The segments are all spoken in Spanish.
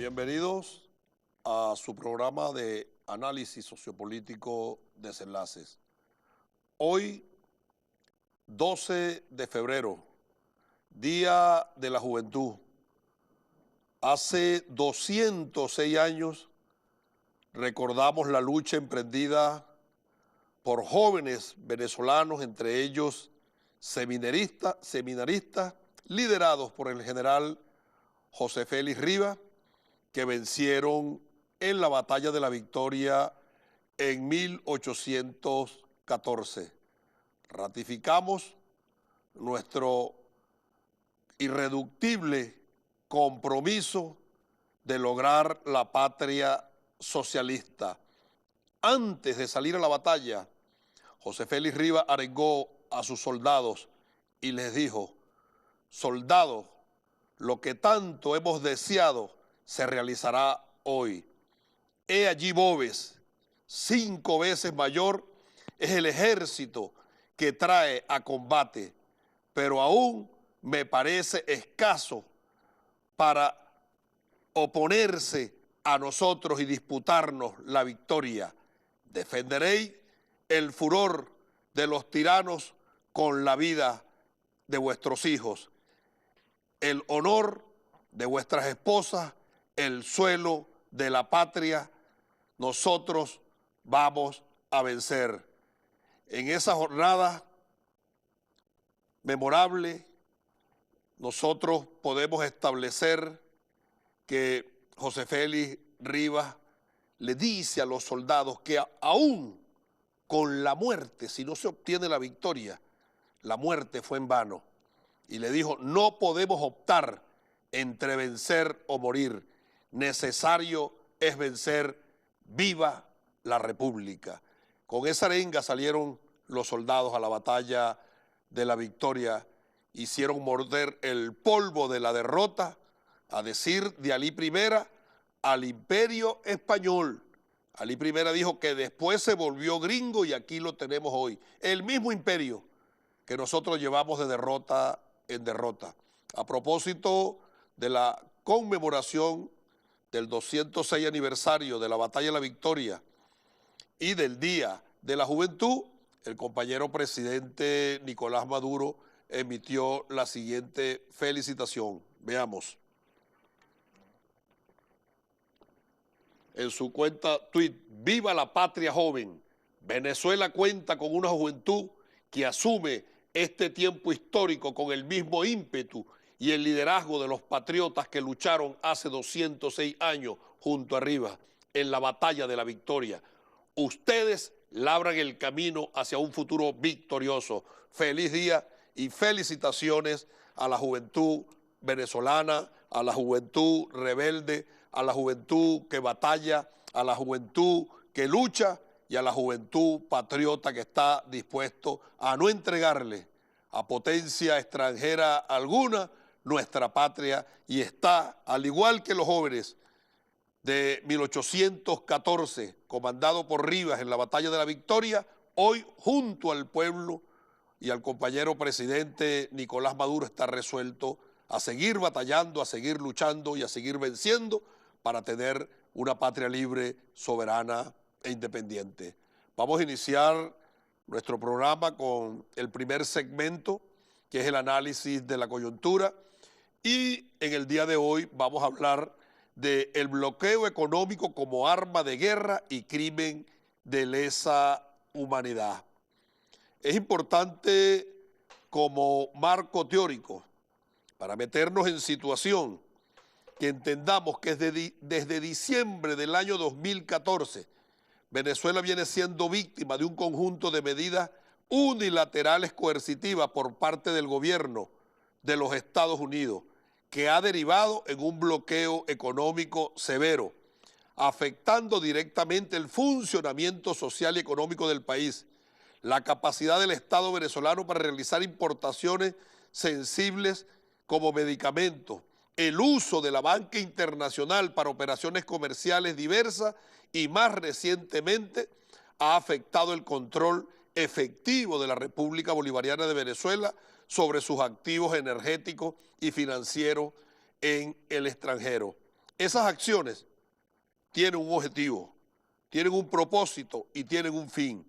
Bienvenidos a su programa de análisis sociopolítico Desenlaces. Hoy, 12 de febrero, Día de la Juventud. Hace 206 años recordamos la lucha emprendida por jóvenes venezolanos, entre ellos seminaristas liderados por el general José Félix Rivas, que vencieron en la Batalla de la Victoria en 1814. Ratificamos nuestro irreductible compromiso de lograr la patria socialista. Antes de salir a la batalla, José Félix Rivas arengó a sus soldados y les dijo: soldados, lo que tanto hemos deseado se realizará hoy. He allí Boves, 5 veces mayor, es el ejército que trae a combate, pero aún me parece escaso para oponerse a nosotros y disputarnos la victoria. Defenderéis el furor de los tiranos con la vida de vuestros hijos, el honor de vuestras esposas, el suelo de la patria. Nosotros vamos a vencer. En esa jornada memorable, nosotros podemos establecer que José Félix Rivas le dice a los soldados que aún con la muerte, si no se obtiene la victoria, la muerte fue en vano. Y le dijo: no podemos optar entre vencer o morir. Necesario es vencer. ¡Viva la República! Con esa arenga salieron los soldados a la batalla de la Victoria. Hicieron morder el polvo de la derrota, a decir de Alí I, al Imperio Español. Alí I dijo que después se volvió gringo y aquí lo tenemos hoy. El mismo imperio que nosotros llevamos de derrota en derrota. A propósito de la conmemoración del 206 aniversario de la Batalla de la Victoria y del Día de la Juventud, el compañero presidente Nicolás Maduro emitió la siguiente felicitación. Veamos. En su cuenta tuit: ¡viva la patria joven! Venezuela cuenta con una juventud que asume este tiempo histórico con el mismo ímpetu y el liderazgo de los patriotas que lucharon hace 206 años junto a Rivas en la Batalla de la Victoria. Ustedes labran el camino hacia un futuro victorioso. Feliz día y felicitaciones a la juventud venezolana, a la juventud rebelde, a la juventud que batalla, a la juventud que lucha y a la juventud patriota que está dispuesto a no entregarle a potencia extranjera alguna nuestra patria, y está, al igual que los jóvenes de 1814, comandado por Rivas en la Batalla de la Victoria, hoy junto al pueblo y al compañero presidente Nicolás Maduro está resuelto a seguir batallando, a seguir luchando y a seguir venciendo para tener una patria libre, soberana e independiente. Vamos a iniciar nuestro programa con el primer segmento, que es el análisis de la coyuntura, y en el día de hoy vamos a hablar del bloqueo económico como arma de guerra y crimen de lesa humanidad. Es importante como marco teórico para meternos en situación que entendamos que desde diciembre del año 2014 Venezuela viene siendo víctima de un conjunto de medidas unilaterales coercitivas por parte del gobierno de los Estados Unidos, que ha derivado en un bloqueo económico severo, afectando directamente el funcionamiento social y económico del país, la capacidad del Estado venezolano para realizar importaciones sensibles como medicamentos, el uso de la banca internacional para operaciones comerciales diversas y, más recientemente, ha afectado el control efectivo de la República Bolivariana de Venezuela sobre sus activos energéticos y financieros en el extranjero. Esas acciones tienen un objetivo, tienen un propósito y tienen un fin: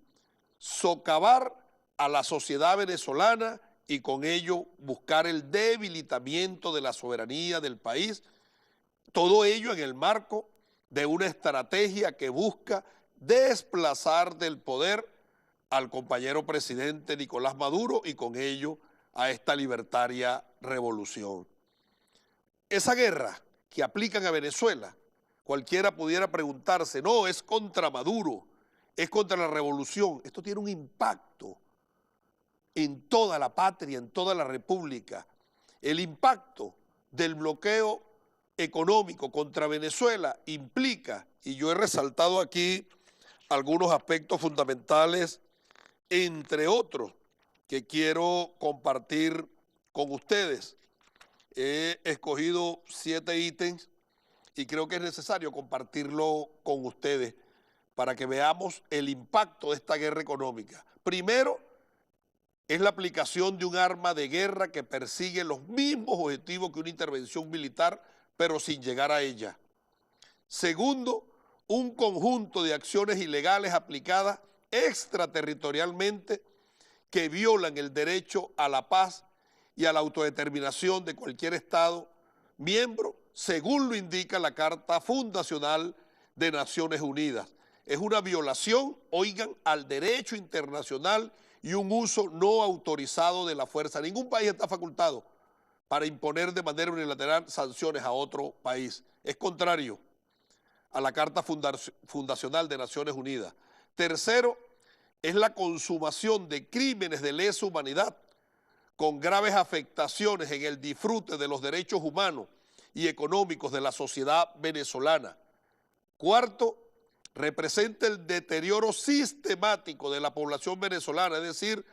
socavar a la sociedad venezolana y con ello buscar el debilitamiento de la soberanía del país, todo ello en el marco de una estrategia que busca desplazar del poder al compañero presidente Nicolás Maduro y con ello a esta libertaria revolución. Esa guerra que aplican a Venezuela, cualquiera pudiera preguntarse, no, es contra Maduro, es contra la revolución. Esto tiene un impacto en toda la patria, en toda la república. El impacto del bloqueo económico contra Venezuela implica, y yo he resaltado aquí algunos aspectos fundamentales, entre otros, que quiero compartir con ustedes. He escogido 7 ítems y creo que es necesario compartirlo con ustedes para que veamos el impacto de esta guerra económica. Primero, es la aplicación de un arma de guerra que persigue los mismos objetivos que una intervención militar, pero sin llegar a ella. Segundo, un conjunto de acciones ilegales aplicadas extraterritorialmente que violan el derecho a la paz y a la autodeterminación de cualquier Estado miembro, según lo indica la Carta Fundacional de Naciones Unidas. Es una violación, oigan, al derecho internacional y un uso no autorizado de la fuerza. Ningún país está facultado para imponer de manera unilateral sanciones a otro país. Es contrario a la Carta Fundacional de Naciones Unidas. Tercero, es la consumación de crímenes de lesa humanidad con graves afectaciones en el disfrute de los derechos humanos y económicos de la sociedad venezolana. Cuarto, representa el deterioro sistemático de la población venezolana, es decir,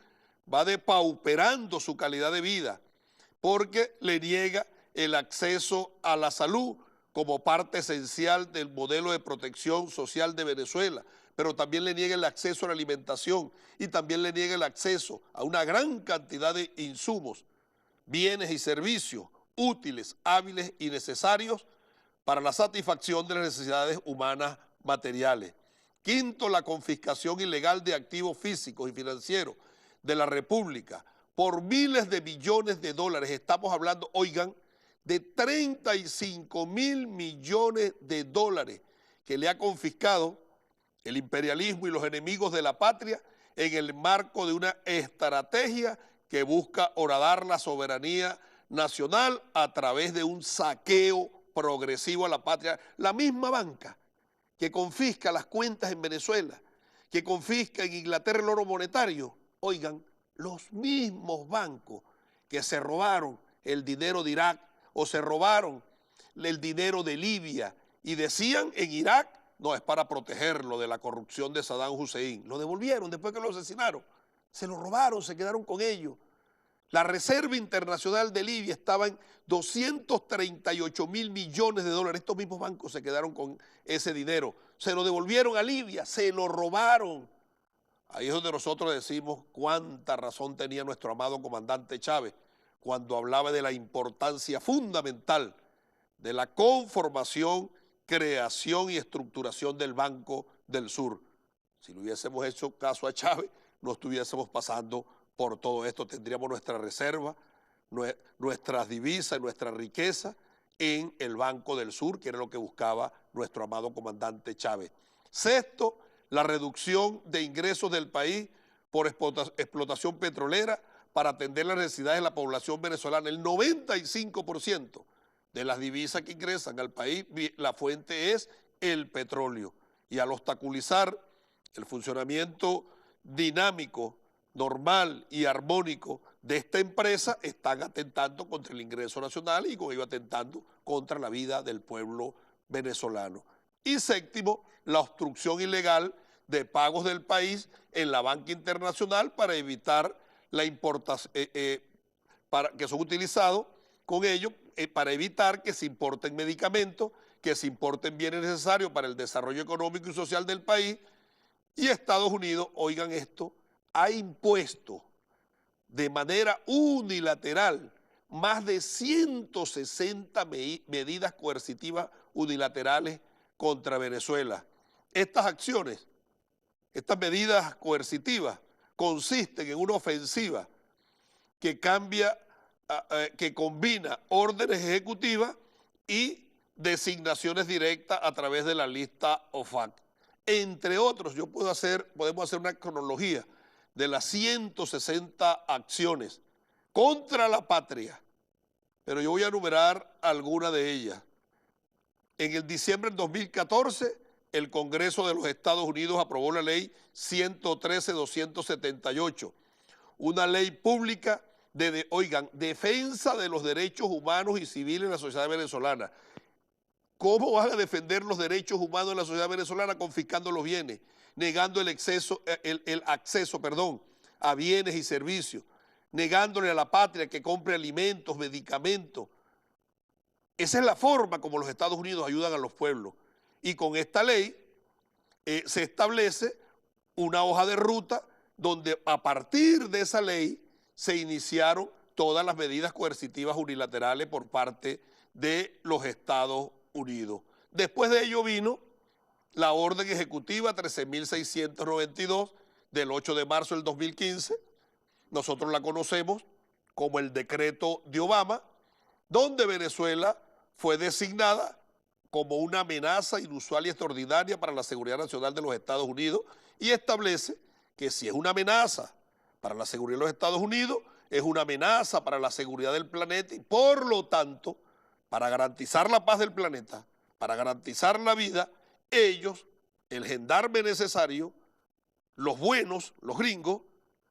va depauperando su calidad de vida porque le niega el acceso a la salud como parte esencial del modelo de protección social de Venezuela, pero también le niega el acceso a la alimentación y también le niega el acceso a una gran cantidad de insumos, bienes y servicios útiles, hábiles y necesarios para la satisfacción de las necesidades humanas materiales. Quinto, la confiscación ilegal de activos físicos y financieros de la República por miles de millones de dólares. Estamos hablando, oigan, de 35.000 millones de dólares que le ha confiscado el imperialismo y los enemigos de la patria en el marco de una estrategia que busca horadar la soberanía nacional a través de un saqueo progresivo a la patria. La misma banca que confisca las cuentas en Venezuela, que confisca en Inglaterra el oro monetario, oigan, los mismos bancos que se robaron el dinero de Irak o se robaron el dinero de Libia y decían en Irak, no, es para protegerlo de la corrupción de Saddam Hussein. Lo devolvieron después que lo asesinaron. Se lo robaron, se quedaron con ellos. La Reserva Internacional de Libia estaba en 238.000 millones de dólares. Estos mismos bancos se quedaron con ese dinero. Se lo devolvieron a Libia, se lo robaron. Ahí es donde nosotros decimos cuánta razón tenía nuestro amado comandante Chávez cuando hablaba de la importancia fundamental de la conformación, creación y estructuración del Banco del Sur. Si le hubiésemos hecho caso a Chávez, no estuviésemos pasando por todo esto. Tendríamos nuestra reserva, nuestras divisas, nuestra riqueza en el Banco del Sur, que era lo que buscaba nuestro amado comandante Chávez. Sexto, la reducción de ingresos del país por explotación petrolera para atender las necesidades de la población venezolana. El 95% de las divisas que ingresan al país, la fuente es el petróleo. Y al obstaculizar el funcionamiento dinámico, normal y armónico de esta empresa, están atentando contra el ingreso nacional y con ello atentando contra la vida del pueblo venezolano. Y séptimo, la obstrucción ilegal de pagos del país en la banca internacional para evitar la importación, que son utilizados con ello para evitar que se importen medicamentos, que se importen bienes necesarios para el desarrollo económico y social del país. Y Estados Unidos, oigan esto, ha impuesto de manera unilateral más de 160 medidas coercitivas unilaterales contra Venezuela. Estas acciones, estas medidas coercitivas, consisten en una ofensiva que que combina órdenes ejecutivas y designaciones directas a través de la lista OFAC. Entre otros, podemos hacer una cronología de las 160 acciones contra la patria, pero yo voy a enumerar algunas de ellas. En el diciembre del 2014, el Congreso de los Estados Unidos aprobó la ley 113-278, una ley pública defensa de los derechos humanos y civiles en la sociedad venezolana. ¿Cómo van a defender los derechos humanos en la sociedad venezolana? Confiscando los bienes, negando el acceso a bienes y servicios, negándole a la patria que compre alimentos, medicamentos. Esa es la forma como los Estados Unidos ayudan a los pueblos. Y con esta ley se establece una hoja de ruta donde a partir de esa ley se iniciaron todas las medidas coercitivas unilaterales por parte de los Estados Unidos. Después de ello vino la orden ejecutiva 13.692 del 8 de marzo del 2015, nosotros la conocemos como el decreto de Obama, donde Venezuela fue designada como una amenaza inusual y extraordinaria para la seguridad nacional de los Estados Unidos y establece que si es una amenaza para la seguridad de los Estados Unidos, es una amenaza para la seguridad del planeta y por lo tanto, para garantizar la paz del planeta, para garantizar la vida, ellos, el gendarme necesario, los buenos, los gringos,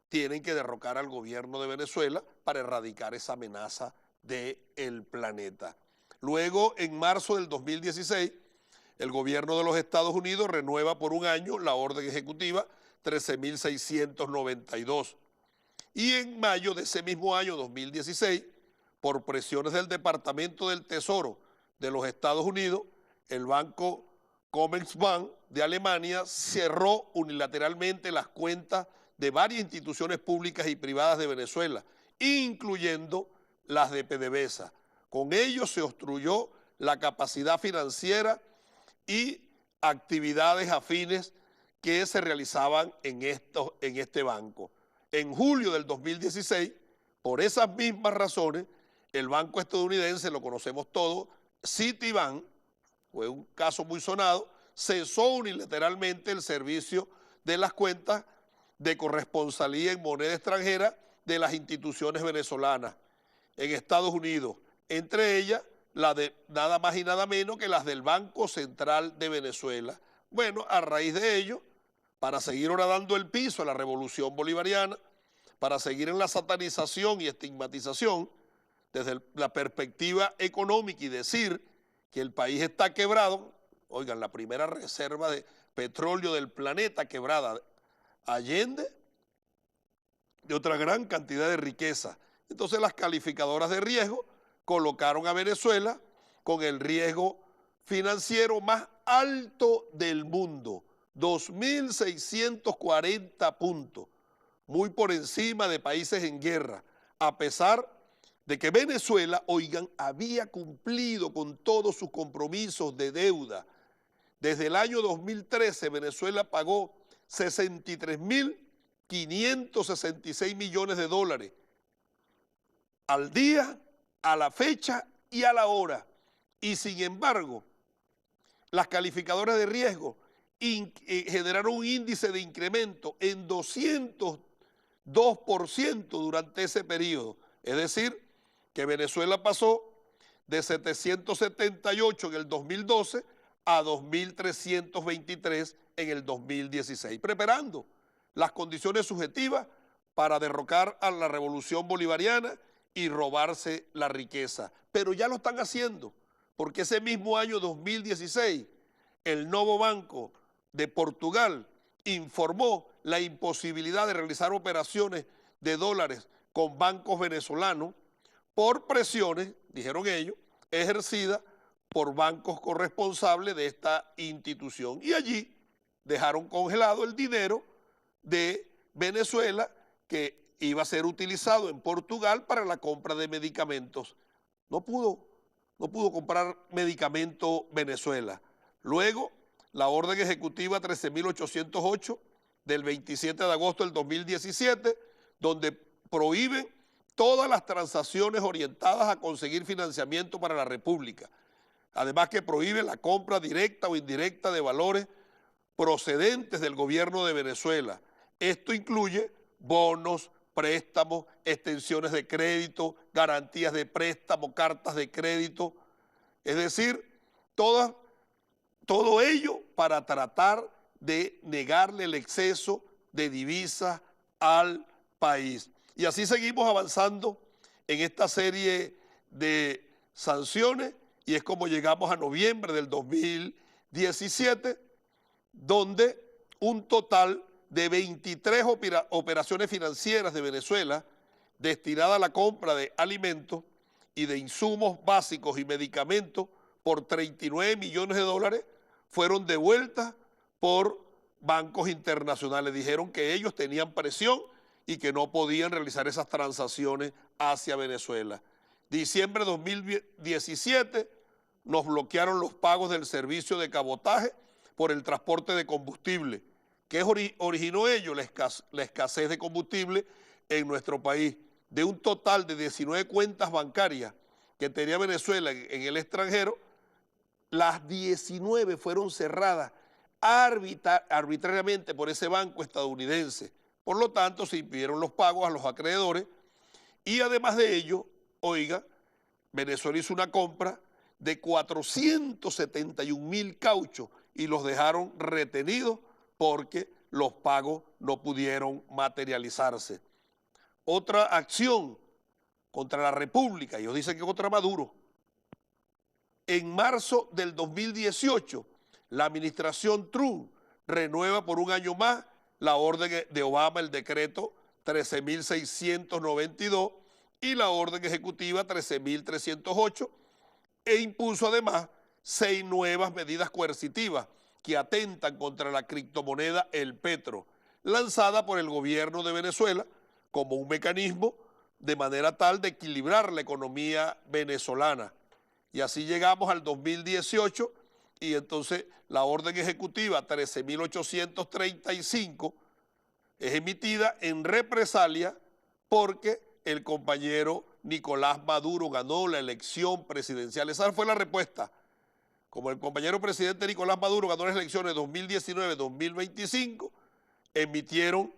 tienen que derrocar al gobierno de Venezuela para erradicar esa amenaza del planeta. Luego, en marzo del 2016, el gobierno de los Estados Unidos renueva por un año la orden ejecutiva 13.692. Y en mayo de ese mismo año, 2016, por presiones del Departamento del Tesoro de los Estados Unidos, el banco Commerzbank de Alemania cerró unilateralmente las cuentas de varias instituciones públicas y privadas de Venezuela, incluyendo las de PDVSA. Con ello se obstruyó la capacidad financiera y actividades afines que se realizaban en este banco. En julio del 2016, por esas mismas razones, el banco estadounidense, lo conocemos todos, Citibank, fue un caso muy sonado, cesó unilateralmente el servicio de las cuentas de corresponsalía en moneda extranjera de las instituciones venezolanas en Estados Unidos, entre ellas la de nada más y nada menos que las del Banco Central de Venezuela. Bueno, a raíz de ello, para seguir ahora dando el piso a la revolución bolivariana, para seguir en la satanización y estigmatización desde la perspectiva económica y decir que el país está quebrado, oigan, la primera reserva de petróleo del planeta quebrada, allende de otra gran cantidad de riqueza. Entonces las calificadoras de riesgo colocaron a Venezuela con el riesgo financiero más alto del mundo, 2.640 puntos, muy por encima de países en guerra, a pesar de que Venezuela, oigan, había cumplido con todos sus compromisos de deuda. Desde el año 2013 Venezuela pagó 63.566 millones de dólares al día, a la fecha y a la hora. Y sin embargo, las calificadoras de riesgo generaron un índice de incremento en 202% durante ese periodo. Es decir, que Venezuela pasó de 778 en el 2012 a 2.323 en el 2016, preparando las condiciones subjetivas para derrocar a la revolución bolivariana y robarse la riqueza. Pero ya lo están haciendo, porque ese mismo año 2016, el Novo Banco de Portugal informó la imposibilidad de realizar operaciones de dólares con bancos venezolanos por presiones, dijeron ellos, ejercidas por bancos corresponsables de esta institución. Y allí dejaron congelado el dinero de Venezuela que iba a ser utilizado en Portugal para la compra de medicamentos. No pudo comprar medicamento Venezuela. Luego, la orden ejecutiva 13.808 del 27 de agosto del 2017, donde prohíbe todas las transacciones orientadas a conseguir financiamiento para la República. Además que prohíbe la compra directa o indirecta de valores procedentes del gobierno de Venezuela. Esto incluye bonos, préstamos, extensiones de crédito, garantías de préstamo, cartas de crédito, es decir, todo ello para tratar de negarle el exceso de divisas al país. Y así seguimos avanzando en esta serie de sanciones y es como llegamos a noviembre del 2017, donde un total de 23 operaciones financieras de Venezuela destinadas a la compra de alimentos y de insumos básicos y medicamentos por 39 millones de dólares fueron devueltas por bancos internacionales. Dijeron que ellos tenían presión y que no podían realizar esas transacciones hacia Venezuela. Diciembre de 2017 nos bloquearon los pagos del servicio de cabotaje por el transporte de combustible. ¿Qué originó ello? La escasez de combustible en nuestro país. De un total de 19 cuentas bancarias que tenía Venezuela en el extranjero, las 19 fueron cerradas arbitrariamente por ese banco estadounidense. Por lo tanto, se impidieron los pagos a los acreedores y además de ello, oiga, Venezuela hizo una compra de 471.000 cauchos y los dejaron retenidos porque los pagos no pudieron materializarse. Otra acción contra la República, ellos dicen que contra Maduro. En marzo del 2018, la administración Trump renueva por un año más la orden de Obama, el decreto 13.692 y la orden ejecutiva 13.308, e impuso además 6 nuevas medidas coercitivas que atentan contra la criptomoneda El Petro, lanzada por el gobierno de Venezuela como un mecanismo de manera tal de equilibrar la economía venezolana. Y así llegamos al 2018 y entonces la orden ejecutiva 13.835 es emitida en represalia porque el compañero Nicolás Maduro ganó la elección presidencial. Esa fue la respuesta. Como el compañero presidente Nicolás Maduro ganó las elecciones 2019-2025, emitieron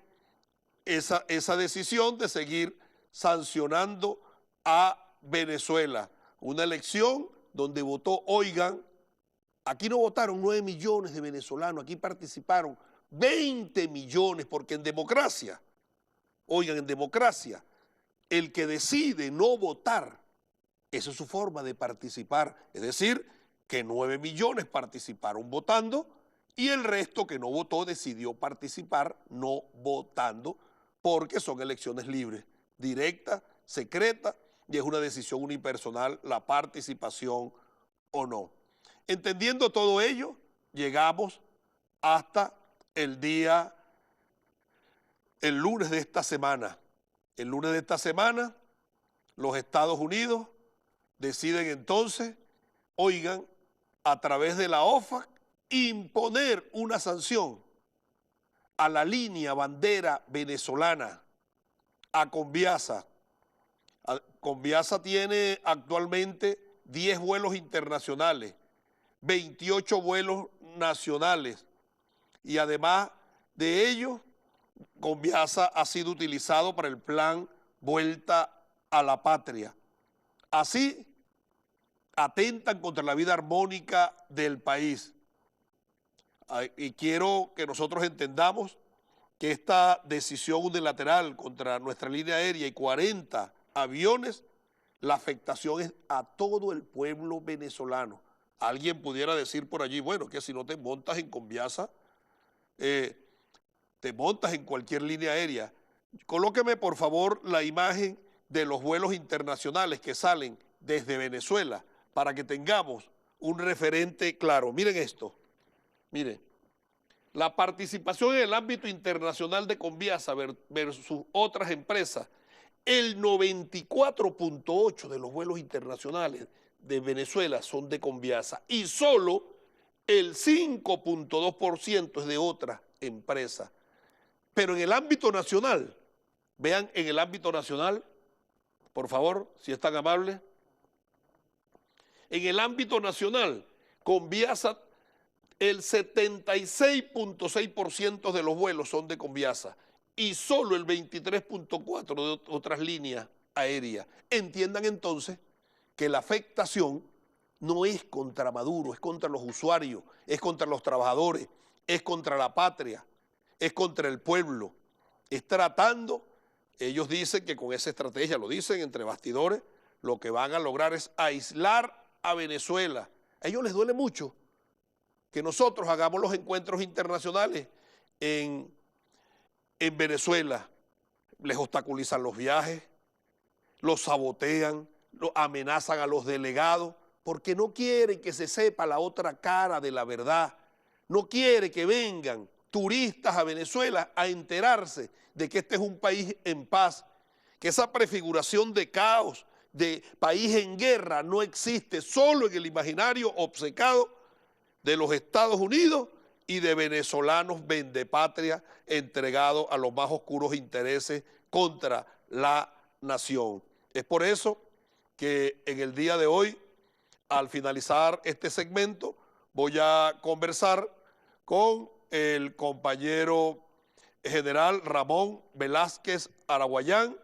esa decisión de seguir sancionando a Venezuela. Una elección donde votó, oigan, aquí no votaron 9 millones de venezolanos, aquí participaron 20 millones, porque en democracia, oigan, en democracia, el que decide no votar, esa es su forma de participar, es decir, que 9 millones participaron votando y el resto que no votó decidió participar no votando, porque son elecciones libres, directas, secretas, y es una decisión unipersonal la participación o no. Entendiendo todo ello, llegamos hasta el lunes de esta semana. El lunes de esta semana, los Estados Unidos deciden entonces, oigan, a través de la OFAC, imponer una sanción a la línea bandera venezolana, a Conviasa. Conviasa tiene actualmente 10 vuelos internacionales, 28 vuelos nacionales y además de ellos, Conviasa ha sido utilizado para el plan Vuelta a la Patria. Así atentan contra la vida armónica del país. Y quiero que nosotros entendamos que esta decisión unilateral contra nuestra línea aérea y 40 aviones, la afectación es a todo el pueblo venezolano. Alguien pudiera decir por allí, bueno, que si no te montas en Conviasa, te montas en cualquier línea aérea. Colóqueme por favor la imagen de los vuelos internacionales que salen desde Venezuela para que tengamos un referente claro. Miren esto, miren, la participación en el ámbito internacional de Conviasa versus otras empresas, el 94.8% de los vuelos internacionales de Venezuela son de Conviasa y solo el 5.2% es de otra empresa. Pero en el ámbito nacional, vean en el ámbito nacional, por favor, si es tan amable, en el ámbito nacional, Conviasa, el 76.6% de los vuelos son de Conviasa y solo el 23.4% de otras líneas aéreas. Entiendan entonces que la afectación no es contra Maduro, es contra los usuarios, es contra los trabajadores, es contra la patria, es contra el pueblo. Es tratando, ellos dicen que con esa estrategia, lo dicen entre bastidores, lo que van a lograr es aislar a Venezuela. A ellos les duele mucho que nosotros hagamos los encuentros internacionales en Venezuela. Les obstaculizan los viajes, los sabotean, amenazan a los delegados, porque no quieren que se sepa la otra cara de la verdad. No quiere que vengan turistas a Venezuela a enterarse de que este es un país en paz, que esa prefiguración de caos, de país en guerra, no existe, solo en el imaginario obcecado de los Estados Unidos y de venezolanos vendepatria entregados a los más oscuros intereses contra la nación. Es por eso que en el día de hoy, al finalizar este segmento, voy a conversar con el compañero general Ramón Velázquez Araguayán,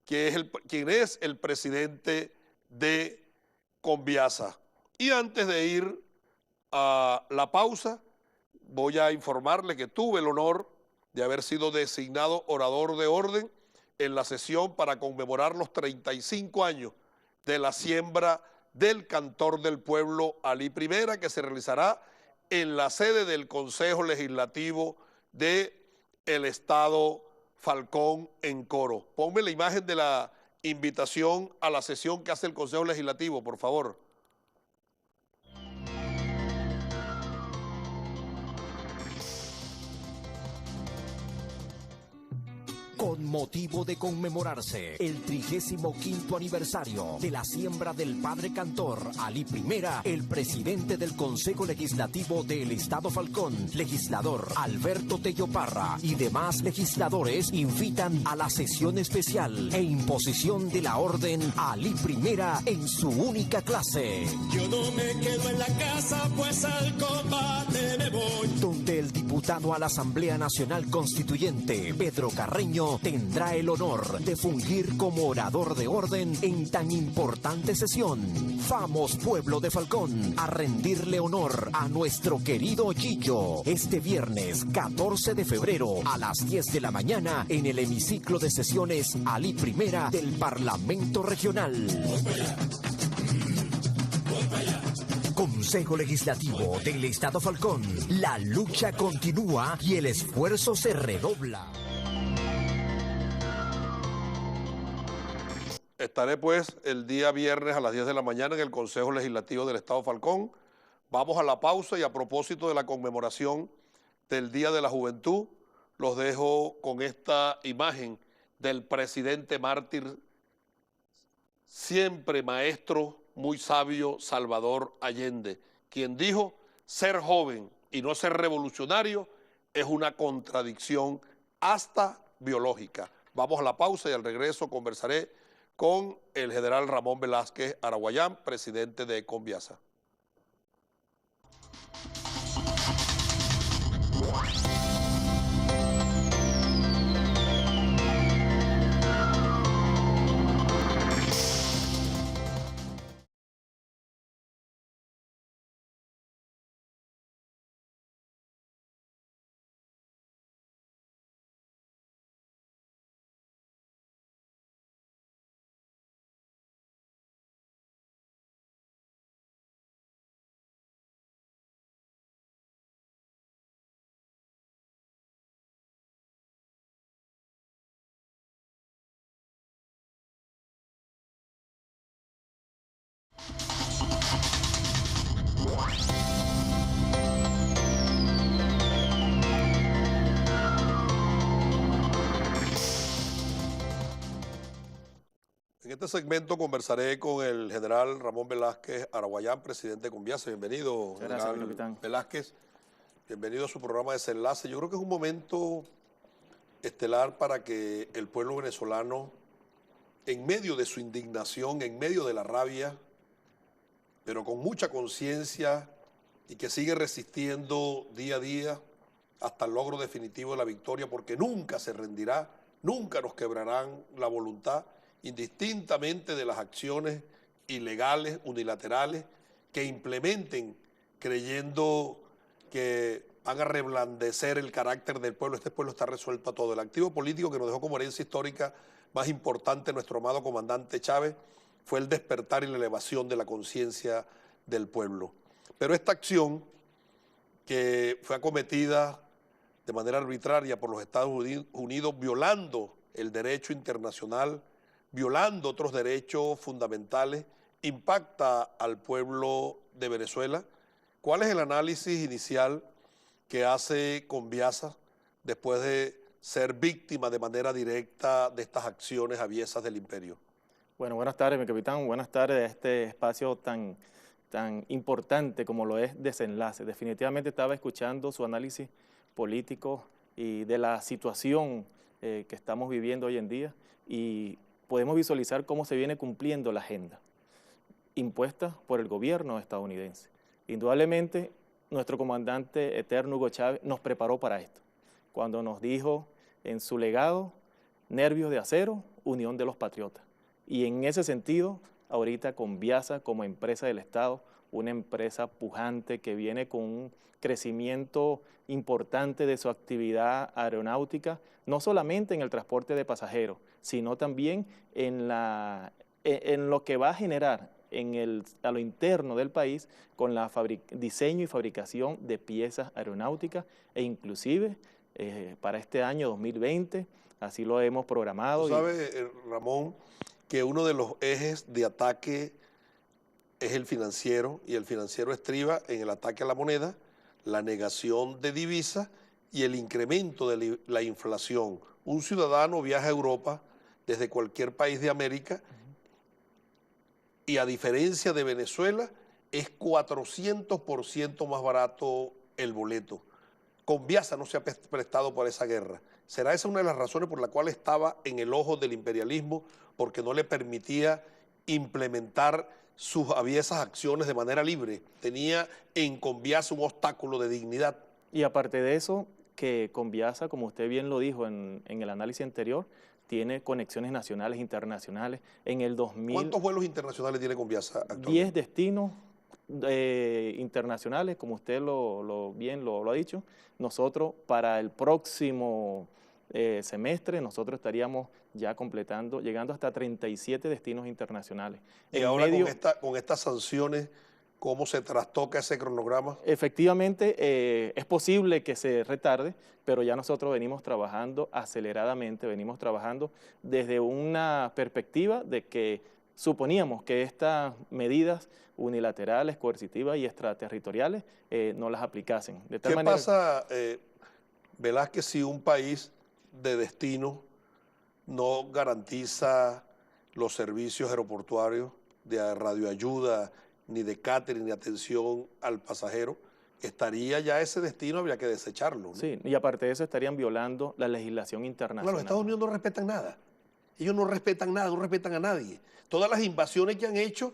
quien es el presidente de Conviasa. Y antes de ir a la pausa, voy a informarle que tuve el honor de haber sido designado orador de orden en la sesión para conmemorar los 35 años de la siembra del cantor del pueblo Alí Primera, que se realizará en la sede del Consejo Legislativo del Estado Falcón en Coro. Ponme la imagen de la invitación a la sesión que hace el Consejo Legislativo, por favor. Con motivo de conmemorarse el 35º aniversario de la siembra del padre cantor Alí Primera, el presidente del Consejo Legislativo del Estado Falcón, legislador Alberto Tello Parra y demás legisladores invitan a la sesión especial e imposición de la orden Alí Primera en su única clase. Yo no me quedo en la casa, pues al combate me voy. Donde el diputado a la Asamblea Nacional Constituyente, Pedro Carreño, tendrá el honor de fungir como orador de orden en tan importante sesión. Vamos, pueblo de Falcón, a rendirle honor a nuestro querido Gillo este viernes 14 de febrero a las 10 de la mañana en el hemiciclo de sesiones Alí Primera del Parlamento Regional. Consejo Legislativo del Estado Falcón. La lucha continúa y el esfuerzo se redobla. Estaré pues el día viernes a las 10 de la mañana en el Consejo Legislativo del Estado Falcón. Vamos a la pausa y a propósito de la conmemoración del Día de la Juventud, los dejo con esta imagen del presidente mártir, siempre maestro, muy sabio, Salvador Allende, quien dijo: ser joven y no ser revolucionario es una contradicción hasta biológica. Vamos a la pausa y al regreso conversaré con el general Ramón Velázquez Araguayán, presidente de Conviasa. este segmento conversaré con el general Ramón Velázquez Araguayán, presidente de Conviasa. Bienvenido, Gracias, general capitán Velázquez. Bienvenido a su programa Desenlace. Yo creo que es un momento estelar para que el pueblo venezolano, en medio de su indignación, en medio de la rabia, pero con mucha conciencia y que sigue resistiendo día a día hasta el logro definitivo de la victoria, porque nunca se rendirá, nunca nos quebrarán la voluntad, indistintamente de las acciones ilegales, unilaterales, que implementen creyendo que van a reblandecer el carácter del pueblo. Este pueblo está resuelto a todo. El activo político que nos dejó como herencia histórica más importante nuestro amado comandante Chávez fue el despertar y la elevación de la conciencia del pueblo. Pero esta acción que fue acometida de manera arbitraria por los Estados Unidos, violando el derecho internacional, violando otros derechos fundamentales, impacta al pueblo de Venezuela. ¿Cuál es el análisis inicial que hace Conviasa después de ser víctima de manera directa de estas acciones aviesas del imperio? Bueno, buenas tardes, mi capitán. Buenas tardes a este espacio tan importante como lo es Desenlace. Definitivamente estaba escuchando su análisis político y de la situación que estamos viviendo hoy en día, y podemos visualizar cómo se viene cumpliendo la agenda impuesta por el gobierno estadounidense. Indudablemente, nuestro comandante eterno Hugo Chávez nos preparó para esto, cuando nos dijo en su legado: nervios de acero, unión de los patriotas. Y en ese sentido, ahorita Conviasa, como empresa del Estado, una empresa pujante que viene con un crecimiento importante de su actividad aeronáutica, no solamente en el transporte de pasajeros, sino también en lo que va a generar a lo interno del país con la diseño y fabricación de piezas aeronáuticas, e inclusive para este año 2020, así lo hemos programado. ¿Tú sabes, Ramón, que uno de los ejes de ataque es el financiero, y el financiero estriba en el ataque a la moneda, la negación de divisas y el incremento de la inflación? Un ciudadano viaja a Europa desde cualquier país de América y, a diferencia de Venezuela, es 400% más barato el boleto. Conviasa no se ha prestado por esa guerra. ¿Será esa una de las razones por la cual estaba en el ojo del imperialismo? Porque no le permitía implementar sus aviesas acciones de manera libre. Tenía en Conviasa un obstáculo de dignidad. Y aparte de eso, que Conviasa, como usted bien lo dijo en el análisis anterior, tiene conexiones nacionales e internacionales. En el 2000... ¿Cuántos vuelos internacionales tiene Conviasa actualmente? 10 destinos internacionales, como usted bien lo ha dicho. Nosotros, para el próximo semestre, nosotros estaríamos ya llegando hasta 37 destinos internacionales. Y ahora con estas sanciones, ¿cómo se trastoca ese cronograma? Efectivamente, es posible que se retarde, pero ya nosotros venimos trabajando aceleradamente, venimos trabajando desde una perspectiva de que suponíamos que estas medidas unilaterales, coercitivas y extraterritoriales no las aplicasen. De tal manera... ¿Qué pasa, Velázquez, si un país de destino no garantiza los servicios aeroportuarios de radioayuda, ni de catering, ni atención al pasajero? Estaría ya ese destino, habría que desecharlo, ¿no? Sí, y aparte de eso estarían violando la legislación internacional. Bueno, los Estados Unidos no respetan nada. Ellos no respetan nada, no respetan a nadie. Todas las invasiones que han hecho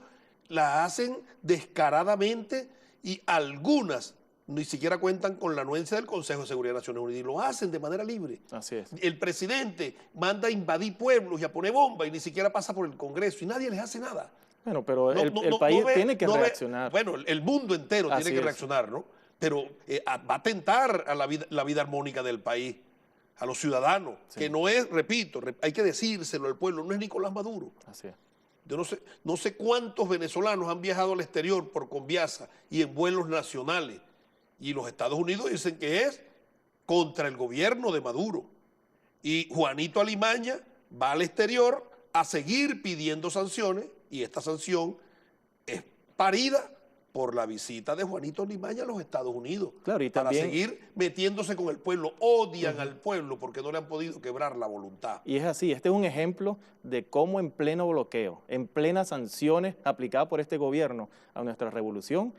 las hacen descaradamente, y algunas ni siquiera cuentan con la anuencia del Consejo de Seguridad de Naciones Unidas, y lo hacen de manera libre. Así es. El presidente manda a invadir pueblos y a poner bombas y ni siquiera pasa por el Congreso y nadie les hace nada. Bueno, pero el país tiene que reaccionar. Bueno, el mundo entero tiene que reaccionar, ¿no? Pero va a atentar a la vida armónica del país, a los ciudadanos, sí, que no es, repito, hay que decírselo al pueblo, no es Nicolás Maduro. Así es. Yo no sé cuántos venezolanos han viajado al exterior por Conviasa y en vuelos nacionales, y los Estados Unidos dicen que es contra el gobierno de Maduro. Y Juanito Alimaña va al exterior a seguir pidiendo sanciones, y esta sanción es parida por la visita de Juanito Limaña a los Estados Unidos. Claro, y para también seguir metiéndose con el pueblo. Odian al pueblo porque no le han podido quebrar la voluntad. Y es así, este es un ejemplo de cómo en pleno bloqueo, en plenas sanciones aplicadas por este gobierno a nuestra revolución,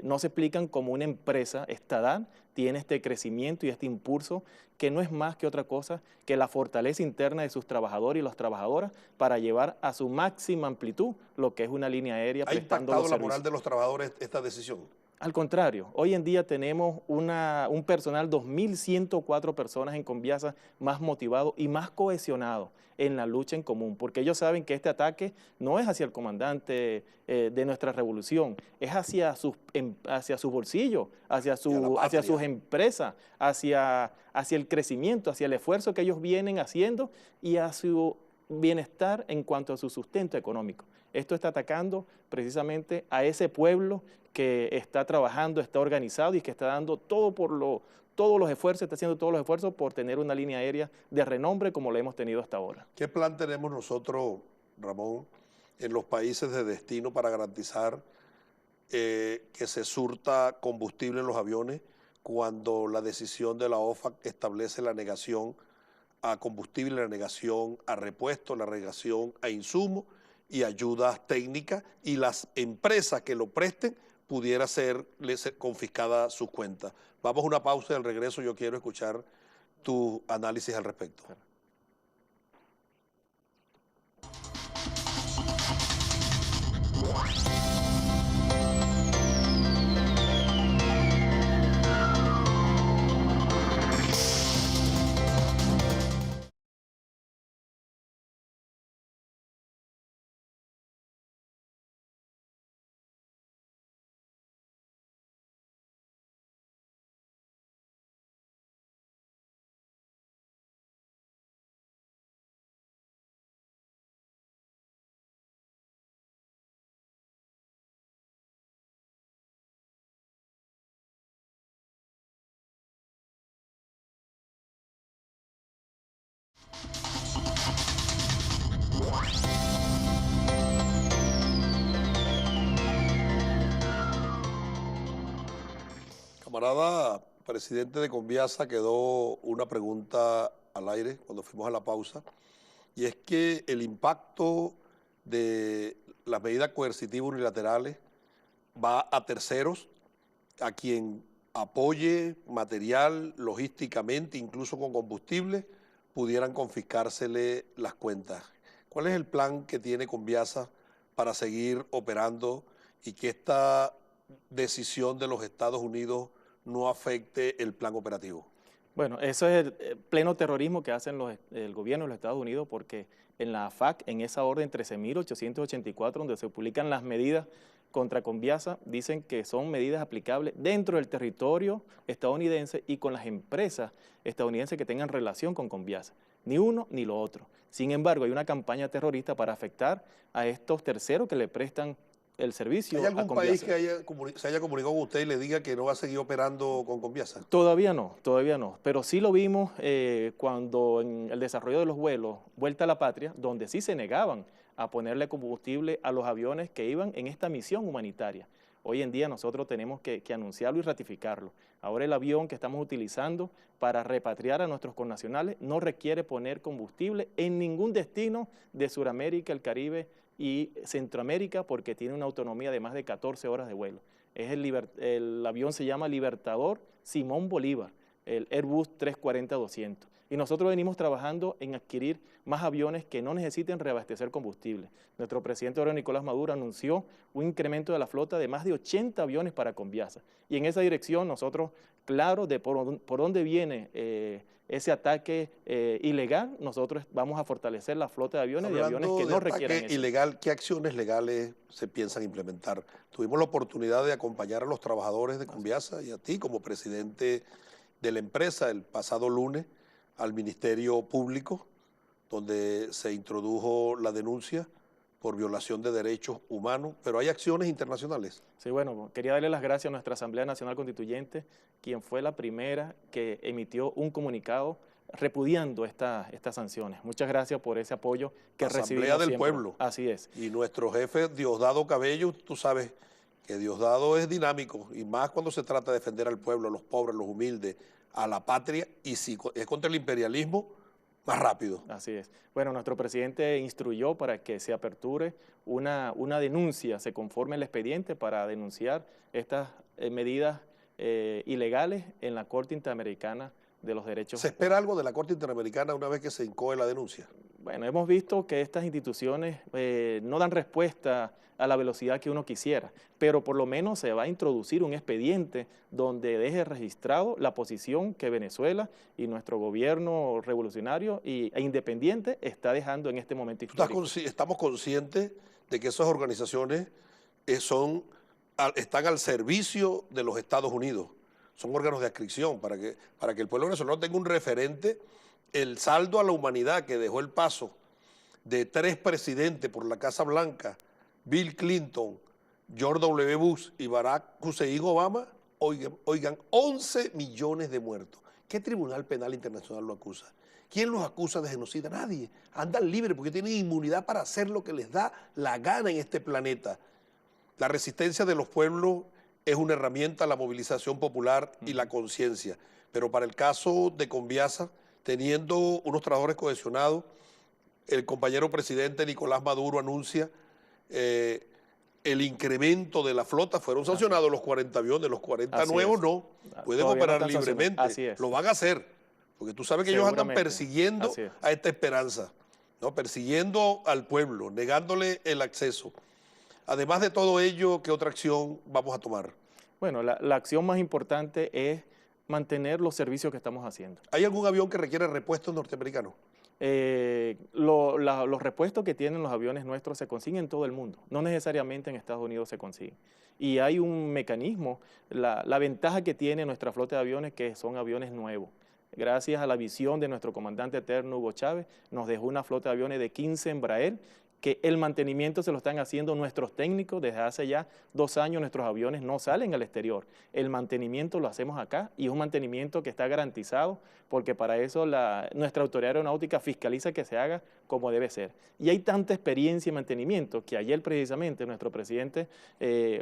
no se explican cómo una empresa estatal tiene este crecimiento y este impulso que no es más que otra cosa que la fortaleza interna de sus trabajadores y las trabajadoras para llevar a su máxima amplitud lo que es una línea aérea ¿Ha prestando impactado los la servicios. moral de los trabajadores esta decisión? Al contrario, hoy en día tenemos un personal, 2.104 personas en Conviasa más motivado y más cohesionado en la lucha en común, porque ellos saben que este ataque no es hacia el comandante de nuestra revolución, es hacia sus bolsillos, hacia sus empresas, hacia el crecimiento, hacia el esfuerzo que ellos vienen haciendo y a su bienestar en cuanto a su sustento económico. Esto está atacando precisamente a ese pueblo que está trabajando, está organizado y que está dando todos los esfuerzos, está haciendo todos los esfuerzos por tener una línea aérea de renombre como la hemos tenido hasta ahora. ¿Qué plan tenemos nosotros, Ramón, en los países de destino para garantizar que se surta combustible en los aviones cuando la decisión de la OFAC establece la negación a combustible, la negación a repuestos, la negación a insumos y ayudas técnicas, y las empresas que lo presten pudiera ser confiscada sus cuentas? Vamos a una pausa y al regreso yo quiero escuchar tu análisis al respecto. Camarada presidente de Conviasa, quedó una pregunta al aire cuando fuimos a la pausa, y es que el impacto de las medidas coercitivas unilaterales va a terceros, a quien apoye material, logísticamente, incluso con combustible, pudieran confiscársele las cuentas. ¿Cuál es el plan que tiene Conviasa para seguir operando y que esta decisión de los Estados Unidos no afecte el plan operativo? Bueno, eso es el pleno terrorismo que hacen el gobierno de los Estados Unidos, porque en la AFAC, en esa orden 13.884, donde se publican las medidas contra Conviasa, dicen que son medidas aplicables dentro del territorio estadounidense y con las empresas estadounidenses que tengan relación con Conviasa. Ni uno ni lo otro. Sin embargo, hay una campaña terrorista para afectar a estos terceros que le prestan el servicio. ¿Hay algún país que se haya comunicado con usted y le diga que no va a seguir operando con Conviasa? Todavía no, pero sí lo vimos cuando en el desarrollo de los vuelos Vuelta a la Patria, donde sí se negaban a ponerle combustible a los aviones que iban en esta misión humanitaria. Hoy en día nosotros tenemos que anunciarlo y ratificarlo. Ahora el avión que estamos utilizando para repatriar a nuestros connacionales no requiere poner combustible en ningún destino de Sudamérica, el Caribe y Centroamérica, porque tiene una autonomía de más de 14 horas de vuelo. El avión se llama Libertador Simón Bolívar, el Airbus 340-200. Y nosotros venimos trabajando en adquirir más aviones que no necesiten reabastecer combustible. Nuestro presidente ahora, Nicolás Maduro, anunció un incremento de la flota de más de 80 aviones para Conviasa. Y en esa dirección nosotros, claro, de por dónde viene ese ataque ilegal, nosotros vamos a fortalecer la flota de aviones que no requieran eso. Ilegal, ¿qué acciones legales se piensan implementar? Tuvimos la oportunidad de acompañar a los trabajadores de Conviasa y a ti como presidente de la empresa el pasado lunes al Ministerio Público, donde se introdujo la denuncia por violación de derechos humanos, pero hay acciones internacionales. Sí, bueno, quería darle las gracias a nuestra Asamblea Nacional Constituyente, quien fue la primera que emitió un comunicado repudiando estas sanciones. Muchas gracias por ese apoyo que recibimos Asamblea del siempre. Pueblo. Así es. Y nuestro jefe, Diosdado Cabello, tú sabes que Diosdado es dinámico, y más cuando se trata de defender al pueblo, a los pobres, a los humildes, a la patria, y si es contra el imperialismo, más rápido. Así es. Bueno, nuestro presidente instruyó para que se aperture una denuncia, se conforme el expediente para denunciar estas medidas ilegales en la Corte Interamericana de los Derechos ¿Se espera algo de la Corte Interamericana una vez que se incoe la denuncia? Bueno, hemos visto que estas instituciones no dan respuesta a la velocidad que uno quisiera, pero por lo menos se va a introducir un expediente donde deje registrado la posición que Venezuela y nuestro gobierno revolucionario e independiente está dejando en este momento histórico. Estamos conscientes de que esas organizaciones están al servicio de los Estados Unidos, son órganos de adscripción para que el pueblo venezolano tenga un referente. El saldo a la humanidad que dejó el paso de 3 presidentes por la Casa Blanca, Bill Clinton, George W. Bush y Barack Hussein Obama, oigan, 11 millones de muertos. ¿Qué tribunal penal internacional lo acusa? ¿Quién los acusa de genocida? Nadie. Andan libres porque tienen inmunidad para hacer lo que les da la gana en este planeta. La resistencia de los pueblos es una herramienta, la movilización popular y la conciencia. Pero para el caso de Conviasa, teniendo unos trabajadores cohesionados, el compañero presidente Nicolás Maduro anuncia el incremento de la flota. Fueron sancionados los 40 aviones, los 40 nuevos no, pueden operar libremente. Así es. Lo van a hacer, porque tú sabes que ellos andan persiguiendo a esta esperanza, ¿no? Persiguiendo al pueblo, negándole el acceso. Además de todo ello, ¿qué otra acción vamos a tomar? Bueno, la acción más importante es mantener los servicios que estamos haciendo. ¿Hay algún avión que requiere repuestos norteamericanos? Los repuestos que tienen los aviones nuestros se consiguen en todo el mundo, no necesariamente en Estados Unidos se consiguen. Y hay un mecanismo, la ventaja que tiene nuestra flota de aviones, que son aviones nuevos. Gracias a la visión de nuestro comandante eterno Hugo Chávez, nos dejó una flota de aviones de 15 Embraer, que el mantenimiento se lo están haciendo nuestros técnicos. Desde hace ya 2 años nuestros aviones no salen al exterior. El mantenimiento lo hacemos acá y es un mantenimiento que está garantizado porque para eso nuestra autoridad aeronáutica fiscaliza que se haga como debe ser. Y hay tanta experiencia en mantenimiento que ayer precisamente nuestro presidente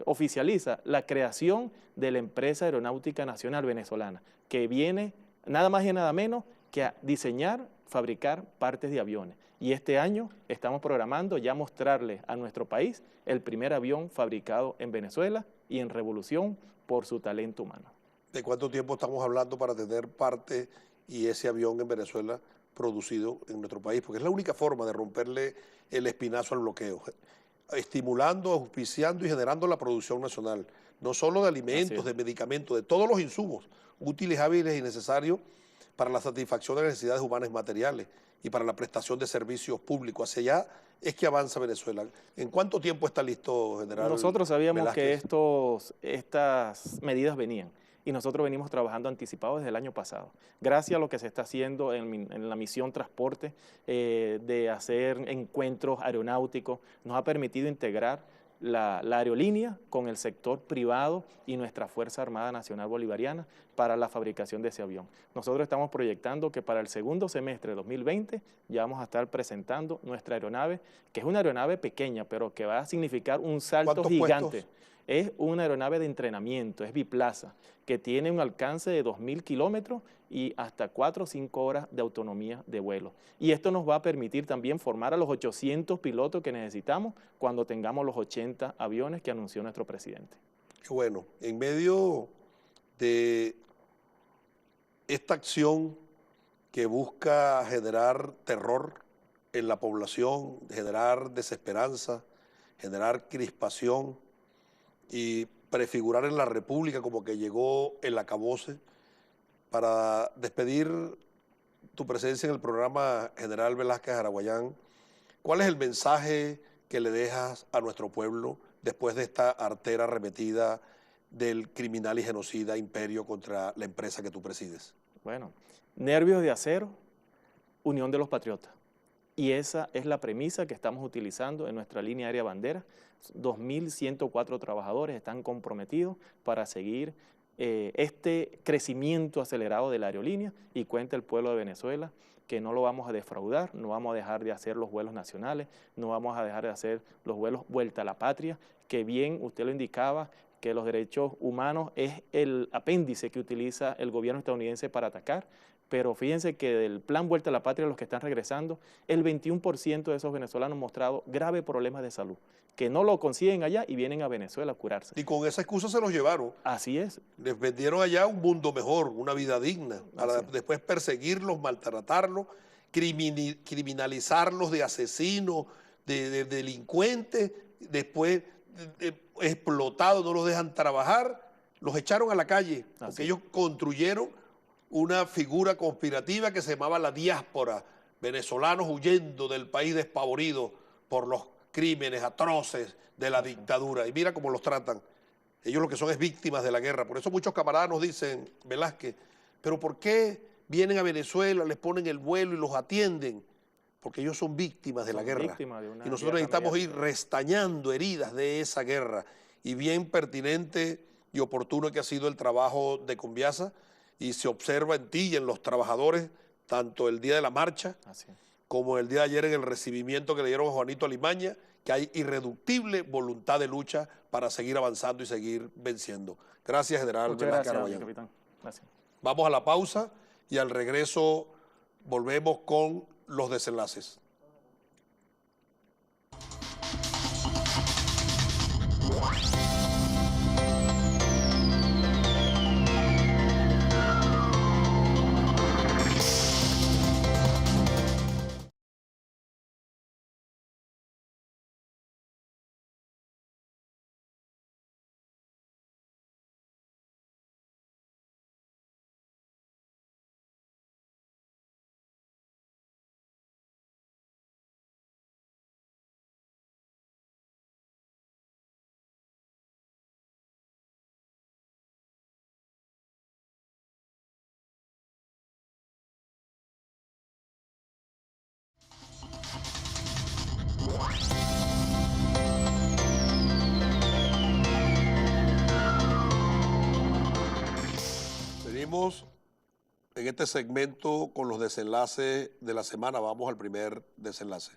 oficializa la creación de la Empresa Aeronáutica Nacional Venezolana, que viene nada más y nada menos que a diseñar, fabricar partes de aviones. Y este año estamos programando ya mostrarle a nuestro país el primer avión fabricado en Venezuela y en revolución por su talento humano. ¿De cuánto tiempo estamos hablando para tener parte y ese avión en Venezuela producido en nuestro país? Porque es la única forma de romperle el espinazo al bloqueo, estimulando, auspiciando y generando la producción nacional, no solo de alimentos, de medicamentos, de todos los insumos útiles, hábiles y necesarios para la satisfacción de las necesidades humanas y materiales y para la prestación de servicios públicos. Hacia allá es que avanza Venezuela. ¿En cuánto tiempo está listo, general? Nosotros sabíamos Velázquez? que estas medidas venían y nosotros venimos trabajando anticipado desde el año pasado. Gracias a lo que se está haciendo en la misión transporte, de hacer encuentros aeronáuticos, nos ha permitido integrar la aerolínea con el sector privado y nuestra Fuerza Armada Nacional Bolivariana para la fabricación de ese avión. Nosotros estamos proyectando que para el segundo semestre de 2020 ya vamos a estar presentando nuestra aeronave, que es una aeronave pequeña, pero que va a significar un salto gigante. Puestos? Es una aeronave de entrenamiento, es biplaza, que tiene un alcance de 2.000 kilómetros y hasta 4 o 5 horas de autonomía de vuelo. Y esto nos va a permitir también formar a los 800 pilotos que necesitamos cuando tengamos los 80 aviones que anunció nuestro presidente. Qué bueno. En medio de esta acción que busca generar terror en la población, generar desesperanza, generar crispación y prefigurar en la República como que llegó el acabose, para despedir tu presencia en el programa, general Velázquez Araguayán, ¿cuál es el mensaje que le dejas a nuestro pueblo después de esta artera arremetida del criminal y genocida imperio contra la empresa que tú presides? Bueno, nervios de acero, unión de los patriotas. Y esa es la premisa que estamos utilizando en nuestra línea aérea bandera. 2.104 trabajadores están comprometidos para seguir este crecimiento acelerado de la aerolínea, y cuenta el pueblo de Venezuela que no lo vamos a defraudar, no vamos a dejar de hacer los vuelos nacionales, no vamos a dejar de hacer los vuelos vuelta a la patria, que bien usted lo indicaba, que los derechos humanos es el apéndice que utiliza el gobierno estadounidense para atacar, pero fíjense que del plan Vuelta a la Patria, los que están regresando, el 21% de esos venezolanos han mostrado graves problemas de salud, que no lo consiguen allá y vienen a Venezuela a curarse. Y con esa excusa se los llevaron. Así es. Les vendieron allá un mundo mejor, una vida digna, para después perseguirlos, maltratarlos, criminalizarlos de asesinos, de delincuentes, después explotados, no los dejan trabajar, los echaron a la calle, porque ellos construyeron una figura conspirativa que se llamaba la diáspora, venezolanos huyendo del país despavoridos por los crímenes atroces de la dictadura. Y mira cómo los tratan. Ellos lo que son es víctimas de la guerra. Por eso muchos camaradas nos dicen, Velázquez, ¿pero por qué vienen a Venezuela, les ponen el vuelo y los atienden? Porque ellos son víctimas de la guerra. Y nosotros necesitamos ir restañando heridas de esa guerra. Y bien pertinente y oportuno que ha sido el trabajo de Conviasa, y se observa en ti y en los trabajadores, tanto el día de la marcha, como el día de ayer en el recibimiento que le dieron a Juanito Alimaña, que hay irreductible voluntad de lucha para seguir avanzando y seguir venciendo. Gracias, General Velázquez Carabayán. Capitán. Gracias. Vamos a la pausa y al regreso volvemos con los desenlaces. Venimos en este segmento con los desenlaces de la semana. Vamos al primer desenlace.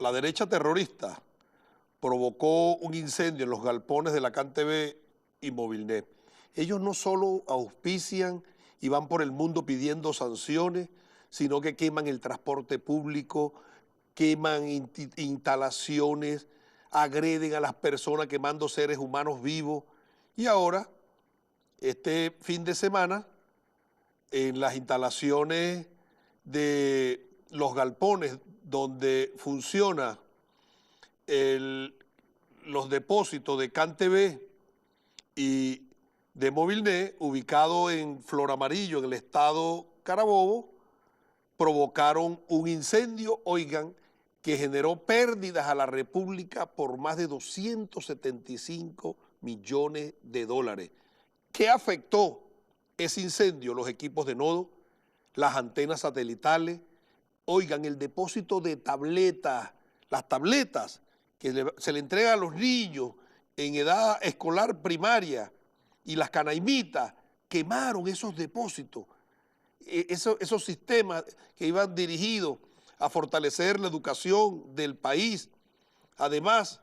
La derecha terrorista provocó un incendio en los galpones de la CanTV y Movilnet. Ellos no solo auspician y van por el mundo pidiendo sanciones, sino que queman el transporte público, queman instalaciones, agreden a las personas quemando seres humanos vivos. Y ahora, este fin de semana, en las instalaciones de los galpones donde funciona los depósitos de CanTV y de Movilnet, ubicado en Flor Amarillo, en el estado Carabobo, provocaron un incendio, oigan, que generó pérdidas a la República por más de 275 millones de dólares. ¿Qué afectó ese incendio? Los equipos de nodo, las antenas satelitales, oigan, el depósito de tabletas, las tabletas que se le entrega a los niños en edad escolar primaria, y las canaimitas, quemaron esos depósitos, esos sistemas que iban dirigidos a fortalecer la educación del país. Además,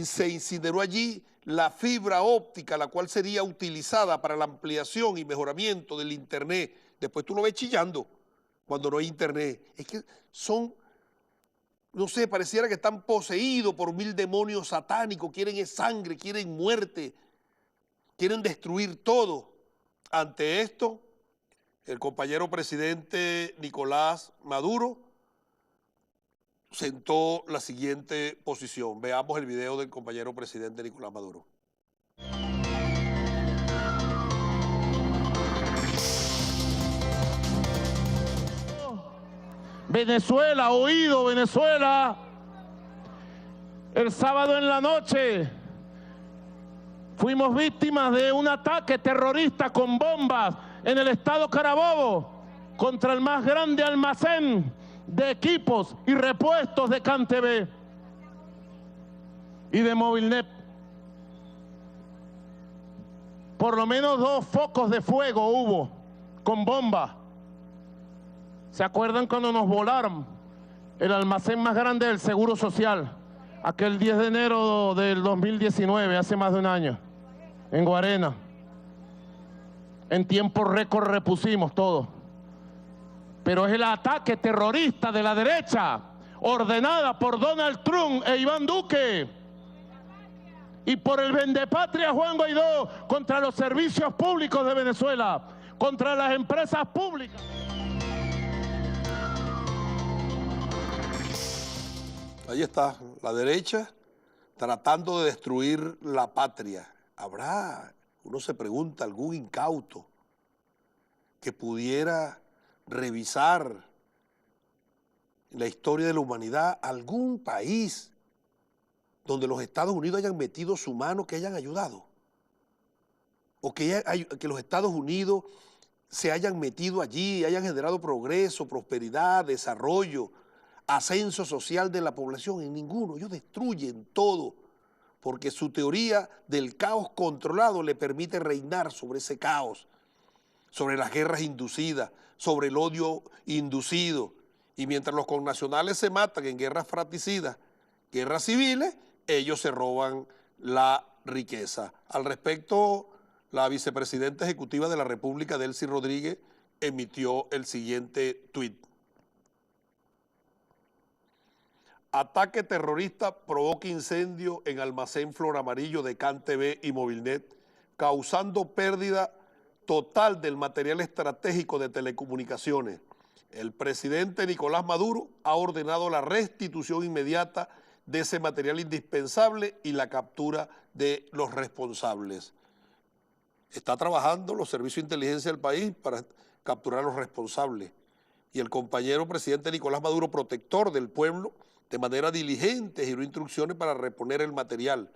se incineró allí la fibra óptica, la cual sería utilizada para la ampliación y mejoramiento del internet. Después tú lo ves chillando cuando no hay internet. Es que son, no sé, pareciera que están poseídos por 1000 demonios satánicos, quieren sangre, quieren muerte, quieren destruir todo. Ante esto, el compañero presidente Nicolás Maduro sentó la siguiente posición. Veamos el video del compañero presidente Nicolás Maduro. Venezuela, oído Venezuela, el sábado en la noche Fuimos víctimas de un ataque terrorista con bombas en el estado Carabobo contra el más grande almacén de equipos y repuestos de CanTV y de Movilnet. Por lo menos 2 focos de fuego hubo con bomba. ¿Se acuerdan cuando nos volaron el almacén más grande del Seguro Social? Aquel 10 de enero del 2019, hace más de un año, en Guarena. En tiempo récord repusimos todo. Pero es el ataque terrorista de la derecha, ordenada por Donald Trump e Iván Duque, y por el vendepatria Juan Guaidó, contra los servicios públicos de Venezuela, contra las empresas públicas. Ahí está, la derecha tratando de destruir la patria. ¿Habrá, uno se pregunta, algún incauto que pudiera revisar la historia de la humanidad, algún país donde los Estados Unidos hayan metido su mano, que hayan ayudado? O que los Estados Unidos se hayan metido allí, hayan generado progreso, prosperidad, desarrollo, ascenso social de la población. En ninguno. Ellos destruyen todo, porque su teoría del caos controlado le permite reinar sobre ese caos, sobre las guerras inducidas, sobre el odio inducido. Y mientras los connacionales se matan en guerras fratricidas, guerras civiles, ellos se roban la riqueza. Al respecto, la vicepresidenta ejecutiva de la República, Delcy Rodríguez, emitió el siguiente tuit. Ataque terrorista provoca incendio en almacén Flor Amarillo de CanTV y Movilnet, causando pérdida total del material estratégico de telecomunicaciones. El presidente Nicolás Maduro ha ordenado la restitución inmediata de ese material indispensable y la captura de los responsables. Está trabajando los servicios de inteligencia del país para capturar a los responsables. Y el compañero presidente Nicolás Maduro, protector del pueblo, de manera diligente giró instrucciones para reponer el material.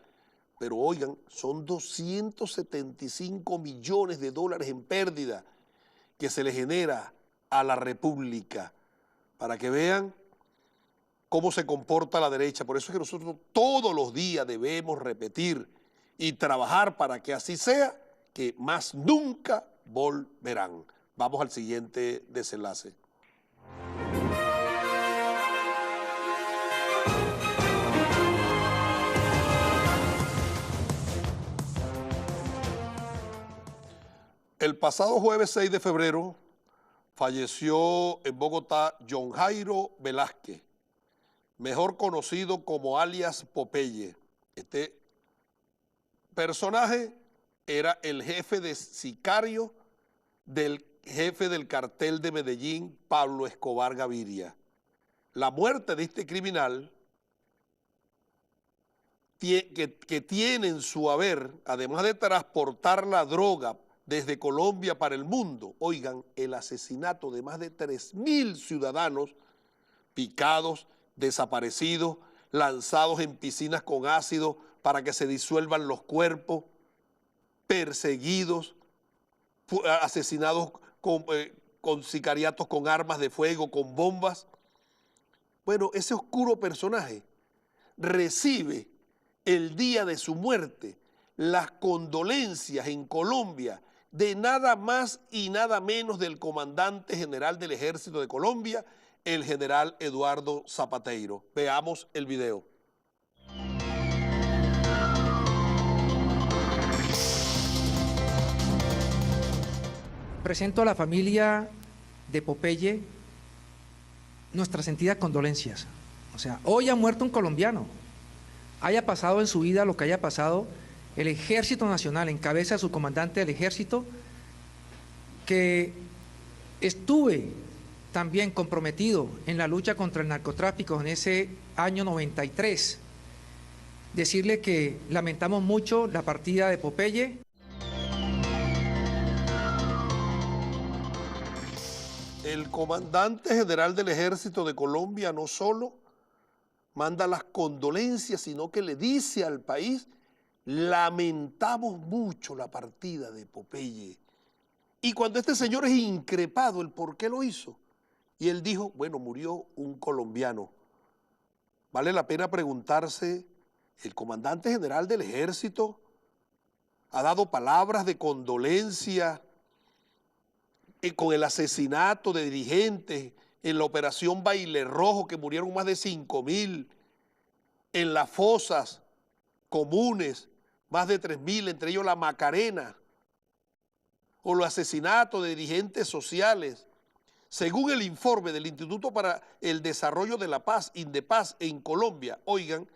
Pero oigan, son 275 millones de dólares en pérdida que se le genera a la República, para que vean cómo se comporta la derecha. Por eso es que nosotros todos los días debemos repetir y trabajar para que así sea, que más nunca volverán. Vamos al siguiente desenlace. El pasado jueves 6 de febrero falleció en Bogotá John Jairo Velázquez, mejor conocido como alias Popeye. Este personaje era el jefe de sicario del jefe del cartel de Medellín, Pablo Escobar Gaviria. La muerte de este criminal, que tiene en su haber, además de transportar la droga desde Colombia para el mundo, oigan, el asesinato de más de 3.000 ciudadanos picados, desaparecidos, lanzados en piscinas con ácido para que se disuelvan los cuerpos, perseguidos, asesinados con sicariatos, con armas de fuego, con bombas. Bueno, ese oscuro personaje recibe el día de su muerte las condolencias en Colombia de nada más y nada menos del comandante general del Ejército de Colombia, el general Eduardo Zapateiro. Veamos el video. Presento a la familia de Popeye nuestras sentidas condolencias. O sea, hoy ha muerto un colombiano. Haya pasado en su vida lo que haya pasado, el Ejército Nacional, en cabeza de su comandante del Ejército, que estuve también comprometido en la lucha contra el narcotráfico en ese año 93. Decirle que lamentamos mucho la partida de Popeye. El comandante general del Ejército de Colombia no solo manda las condolencias, sino que le dice al país lamentamos mucho la partida de Popeye. Y cuando este señor es increpado el por qué lo hizo, y él dijo, bueno, murió un colombiano. Vale la pena preguntarse, el comandante general del ejército ha dado palabras de condolencia con el asesinato de dirigentes en la operación Baile Rojo, que murieron más de 5.000, en las fosas comunes, más de 3.000, entre ellos la Macarena, o los asesinatos de dirigentes sociales. Según el informe del Instituto para el Desarrollo de la Paz, Indepaz, en Colombia, oigan,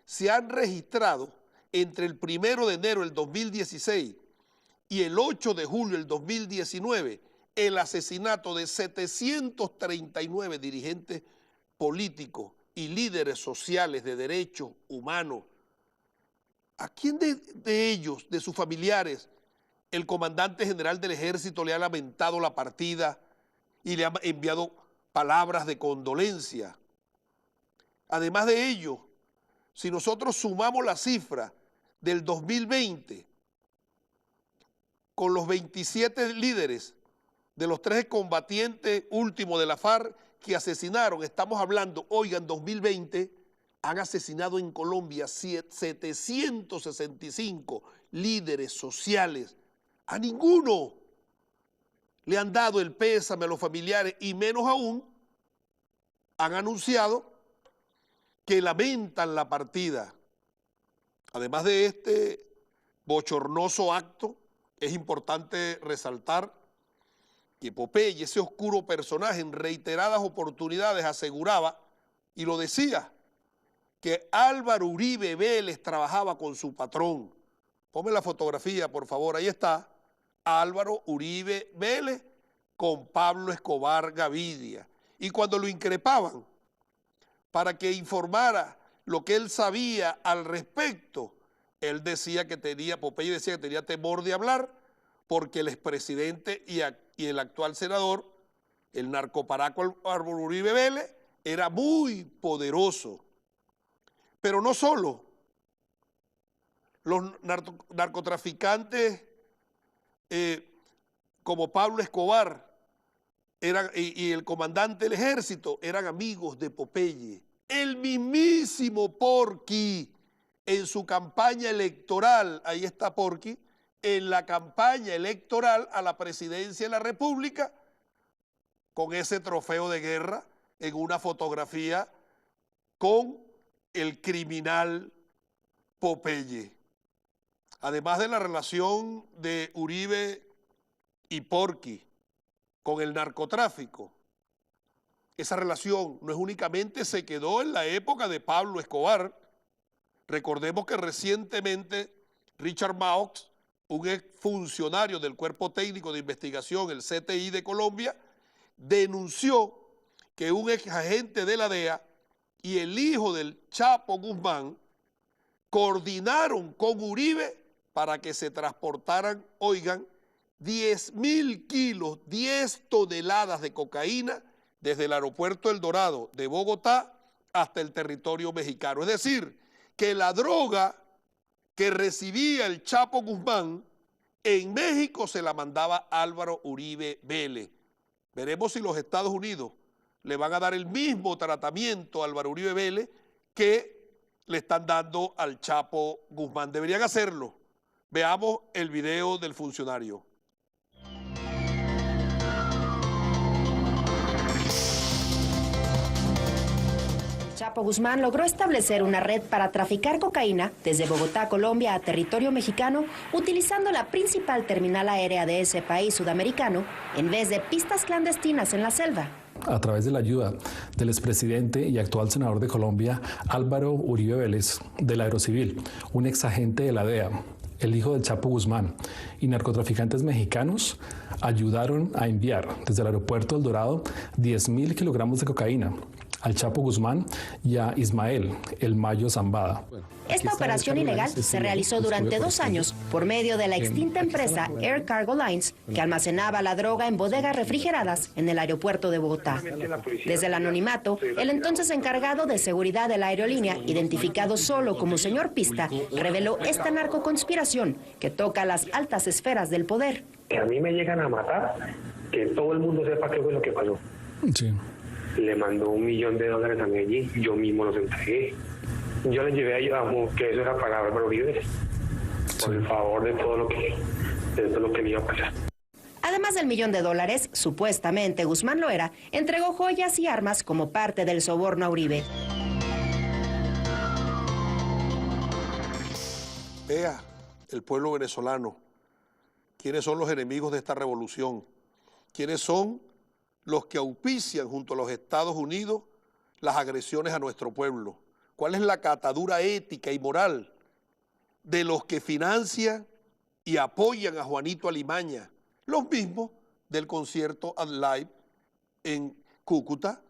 se han registrado entre el 1 de enero del 2016 y el 8 de julio del 2019 el asesinato de 739 dirigentes políticos y líderes sociales de derechos humanos. ¿A quién de ellos, de sus familiares, el comandante general del ejército le ha lamentado la partida y le ha enviado palabras de condolencia? Además de ello, si nosotros sumamos la cifra del 2020 con los 27 líderes de los 13 combatientes últimos de la FARC que asesinaron, estamos hablando, oigan, 2020 han asesinado en Colombia 765 líderes sociales. A ninguno le han dado el pésame a los familiares y menos aún han anunciado que lamentan la partida. Además de este bochornoso acto, es importante resaltar que Popeye, ese oscuro personaje, en reiteradas oportunidades aseguraba, y lo decía, que Álvaro Uribe Vélez trabajaba con su patrón. Ponme la fotografía, por favor, ahí está. Álvaro Uribe Vélez con Pablo Escobar Gavidia. Y cuando lo increpaban para que informara lo que él sabía al respecto, él decía que tenía, Popeye decía que tenía temor de hablar porque el expresidente y el actual senador, el narcoparaco Álvaro Uribe Vélez, era muy poderoso. Pero no solo, los narcotraficantes como Pablo Escobar y el comandante del ejército eran amigos de Popeye. El mismísimo Porky en su campaña electoral, ahí está Porky, en la campaña electoral a la presidencia de la República, con ese trofeo de guerra en una fotografía con el criminal Popeye. Además de la relación de Uribe y Porky con el narcotráfico, esa relación no es únicamente se quedó en la época de Pablo Escobar. Recordemos que recientemente Richard Maux, un exfuncionario del Cuerpo Técnico de Investigación, el CTI de Colombia, denunció que un ex agente de la DEA y el hijo del Chapo Guzmán coordinaron con Uribe para que se transportaran, oigan, 10.000 kilos, 10 toneladas de cocaína desde el aeropuerto El Dorado de Bogotá hasta el territorio mexicano. Es decir, que la droga que recibía el Chapo Guzmán en México se la mandaba Álvaro Uribe Vélez. Veremos si los Estados Unidos le van a dar el mismo tratamiento a Álvaro Uribe Vélez que le están dando al Chapo Guzmán. Deberían hacerlo. Veamos el video del funcionario. Chapo Guzmán logró establecer una red para traficar cocaína desde Bogotá, Colombia, a territorio mexicano, utilizando la principal terminal aérea de ese país sudamericano, en vez de pistas clandestinas en la selva. A través de la ayuda del expresidente y actual senador de Colombia, Álvaro Uribe Vélez, del Aerocivil, un exagente de la DEA, el hijo del Chapo Guzmán, y narcotraficantes mexicanos ayudaron a enviar desde el aeropuerto El Dorado 10.000 kilogramos de cocaína al Chapo Guzmán y a Ismael El Mayo Zambada. Esta operación ilegal se realizó durante 2 años por medio de la extinta empresa Air Cargo Lines, que almacenaba la droga en bodegas refrigeradas en el aeropuerto de Bogotá. Desde el anonimato, el entonces encargado de seguridad de la aerolínea, identificado solo como señor Pista, reveló esta narcoconspiración que toca las altas esferas del poder. A mí me llegan a matar, que todo el mundo sepa qué fue lo que pasó. Sí. Le mandó $1 millón a Medellín, yo mismo los entregué. Yo les llevé a ellos que eso era para Álvaro Uribe, por el favor de todo lo que me iba a pasar. Además del $1 millón, supuestamente Guzmán Loera entregó joyas y armas como parte del soborno a Uribe. Vea, el pueblo venezolano, quiénes son los enemigos de esta revolución, quiénes son los que auspician junto a los Estados Unidos las agresiones a nuestro pueblo. ¿Cuál es la catadura ética y moral de los que financian y apoyan a Juanito Alimaña? Los mismos del concierto Ad Live en Cúcuta.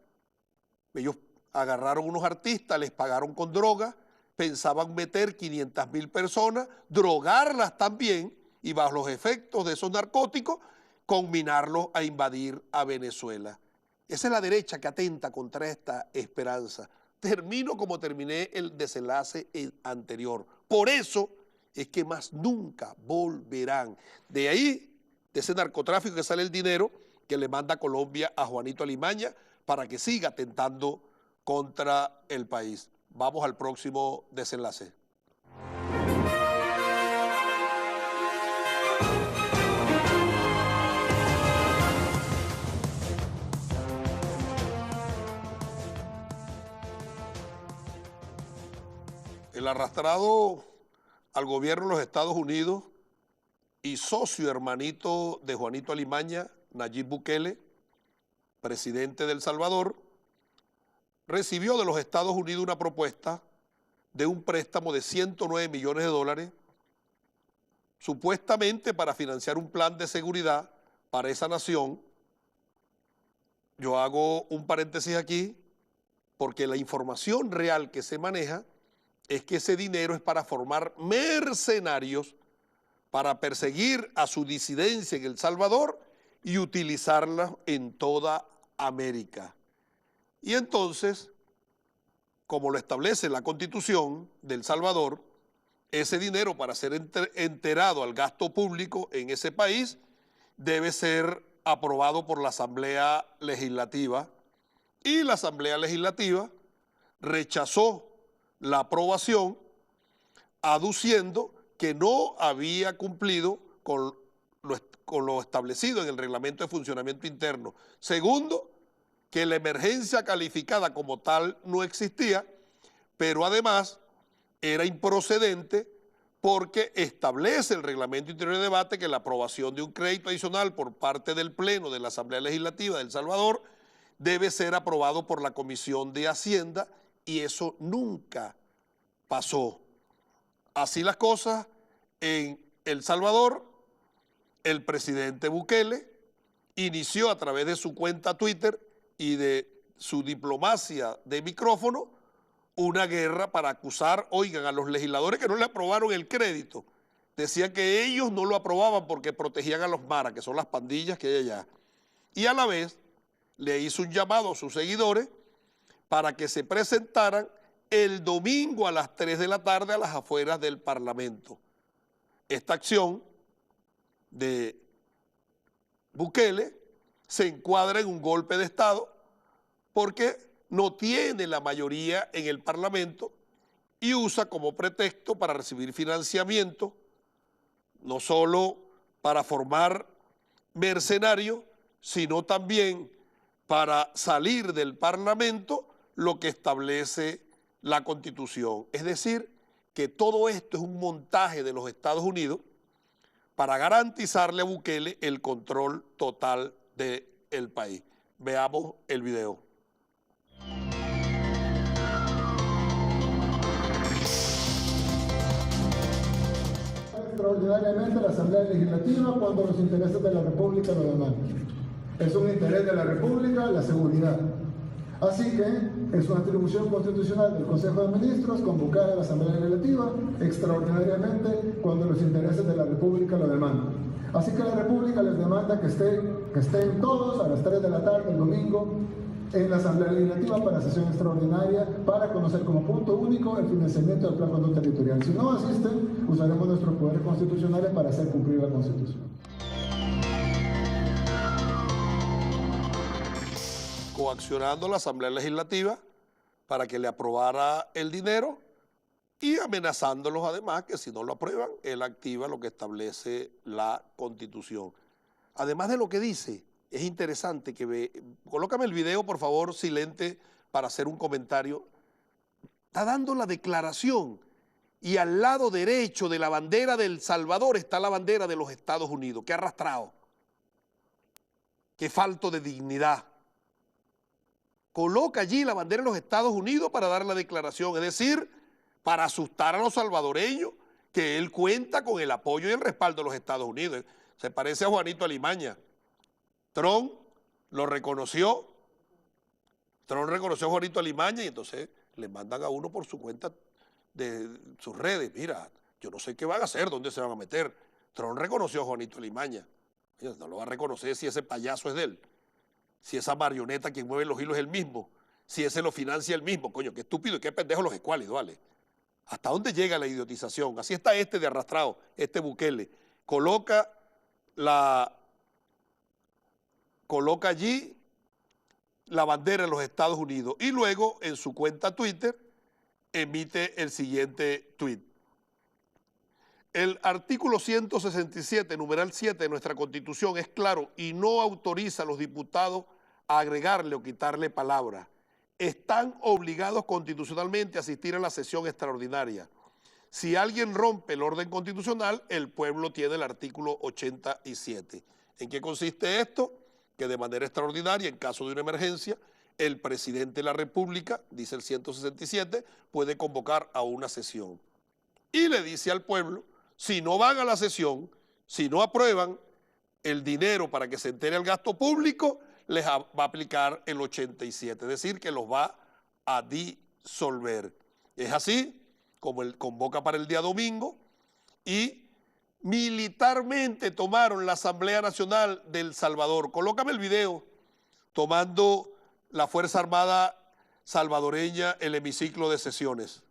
Ellos agarraron unos artistas, les pagaron con droga, pensaban meter 500.000 personas, drogarlas también y bajo los efectos de esos narcóticos, combinarlos a invadir a Venezuela. Esa es la derecha que atenta contra esta esperanza. Termino como terminé el desenlace anterior. Por eso es que más nunca volverán. De ahí, de ese narcotráfico que sale el dinero que le manda Colombia a Juanito Alimaña para que siga atentando contra el país. Vamos al próximo desenlace. El arrastrado al gobierno de los Estados Unidos y socio hermanito de Juanito Alimaña, Nayib Bukele, presidente de El Salvador, recibió de los Estados Unidos una propuesta de un préstamo de $109 millones, supuestamente para financiar un plan de seguridad para esa nación. Yo hago un paréntesis aquí porque la información real que se maneja es que ese dinero es para formar mercenarios para perseguir a su disidencia en El Salvador y utilizarla en toda América. Y entonces, como lo establece la Constitución de El Salvador, ese dinero para ser enterado al gasto público en ese país debe ser aprobado por la Asamblea Legislativa, y la Asamblea Legislativa rechazó la aprobación aduciendo que no había cumplido con lo establecido en el reglamento de funcionamiento interno. Segundo, que la emergencia calificada como tal no existía, pero además era improcedente porque establece el reglamento interior de debate que la aprobación de un crédito adicional por parte del Pleno de la Asamblea Legislativa de El Salvador debe ser aprobado por la Comisión de Hacienda, y eso nunca pasó. Así las cosas, en El Salvador, el presidente Bukele inició a través de su cuenta Twitter y de su diplomacia de micrófono una guerra para acusar, oigan, a los legisladores que no le aprobaron el crédito. Decían que ellos no lo aprobaban porque protegían a los maras, que son las pandillas que hay allá. Y a la vez le hizo un llamado a sus seguidores para que se presentaran el domingo a las 3 de la tarde a las afueras del Parlamento. Esta acción de Bukele se encuadra en un golpe de Estado porque no tiene la mayoría en el Parlamento y usa como pretexto para recibir financiamiento, no solo para formar mercenarios, sino también para salir del Parlamento lo que establece la Constitución. Es decir, que todo esto es un montaje de los Estados Unidos para garantizarle a Bukele el control total del país. Veamos el video. Extraordinariamente la Asamblea Legislativa cuando los intereses de la República lo demandan. Es un interés de la República la seguridad. Así que es una atribución constitucional del Consejo de Ministros convocar a la Asamblea Legislativa extraordinariamente cuando los intereses de la República lo demandan. Así que la República les demanda que estén todos a las 3 de la tarde el domingo en la Asamblea Legislativa para sesión extraordinaria para conocer como punto único el financiamiento del Plan Condón Territorial. Si no asisten, usaremos nuestros poderes constitucionales para hacer cumplir la Constitución. Coaccionando a la Asamblea Legislativa para que le aprobara el dinero y amenazándolos además que si no lo aprueban, él activa lo que establece la Constitución. Además de lo que dice, es interesante que colócame el video, por favor, silente, para hacer un comentario. Está dando la declaración y al lado derecho de la bandera de El Salvador está la bandera de los Estados Unidos. Qué arrastrado, qué falto de dignidad. Coloca allí la bandera de los Estados Unidos para dar la declaración, es decir, para asustar a los salvadoreños que él cuenta con el apoyo y el respaldo de los Estados Unidos. Se parece a Juanito Alimaña. Trump lo reconoció, Trump reconoció a Juanito Alimaña y entonces le mandan a uno por su cuenta de sus redes. Mira, yo no sé qué van a hacer, dónde se van a meter. Trump reconoció a Juanito Alimaña. No lo va a reconocer si ese payaso es de él. Si esa marioneta quien mueve los hilos es el mismo, si ese lo financia el mismo, coño, qué estúpido y qué pendejo los escuálidos, ¿vale? ¿Hasta dónde llega la idiotización? Así está este de arrastrado, este Bukele. Coloca allí la bandera de los Estados Unidos y luego en su cuenta Twitter emite el siguiente tuit. El artículo 167, numeral 7 de nuestra Constitución es claro y no autoriza a los diputados a agregarle o quitarle palabra. Están obligados constitucionalmente a asistir a la sesión extraordinaria. Si alguien rompe el orden constitucional, el pueblo tiene el artículo 87. ¿En qué consiste esto? Que de manera extraordinaria, en caso de una emergencia, el presidente de la República, dice el 167, puede convocar a una sesión. Y le dice al pueblo, si no van a la sesión, si no aprueban el dinero para que se entere el gasto público, les va a aplicar el 87, es decir, que los va a disolver. Es así como él convoca para el día domingo y militarmente tomaron la Asamblea Nacional de El Salvador. Colócame el video tomando la Fuerza Armada salvadoreña el hemiciclo de sesiones.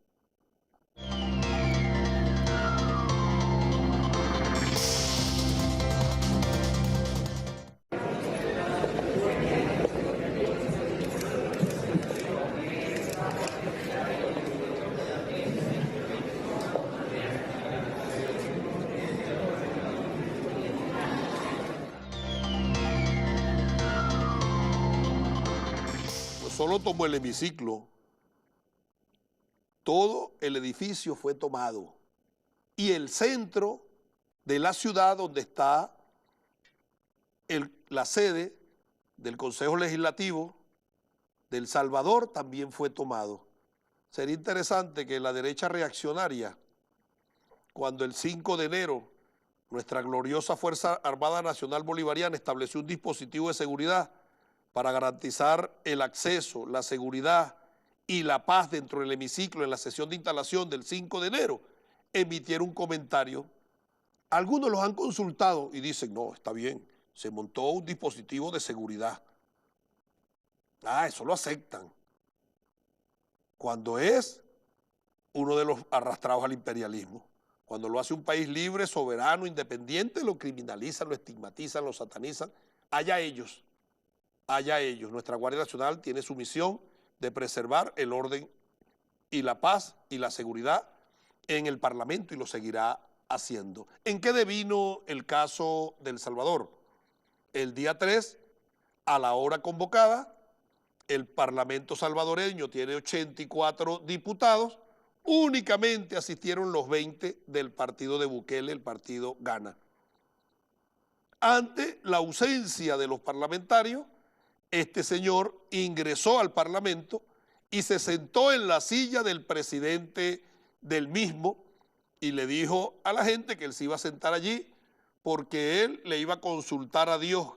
Solo tomó el hemiciclo, todo el edificio fue tomado y el centro de la ciudad donde está la sede del Consejo Legislativo de El Salvador también fue tomado. Sería interesante que la derecha reaccionaria, cuando el 5 de enero nuestra gloriosa Fuerza Armada Nacional Bolivariana estableció un dispositivo de seguridad para garantizar el acceso, la seguridad y la paz dentro del hemiciclo en la sesión de instalación del 5 de enero, emitieron un comentario. Algunos los han consultado y dicen, no, está bien, se montó un dispositivo de seguridad. Eso lo aceptan. Cuando es uno de los arrastrados al imperialismo. Cuando lo hace un país libre, soberano, independiente, lo criminalizan, lo estigmatizan, lo satanizan. Allá ellos. Allá ellos. Nuestra Guardia Nacional tiene su misión de preservar el orden y la paz y la seguridad en el Parlamento y lo seguirá haciendo. ¿En qué devino el caso de El Salvador? El día 3, a la hora convocada, el Parlamento salvadoreño tiene 84 diputados, únicamente asistieron los 20 del partido de Bukele, el partido Gana. Ante la ausencia de los parlamentarios, este señor ingresó al Parlamento y se sentó en la silla del presidente del mismo y le dijo a la gente que él se iba a sentar allí porque él le iba a consultar a Dios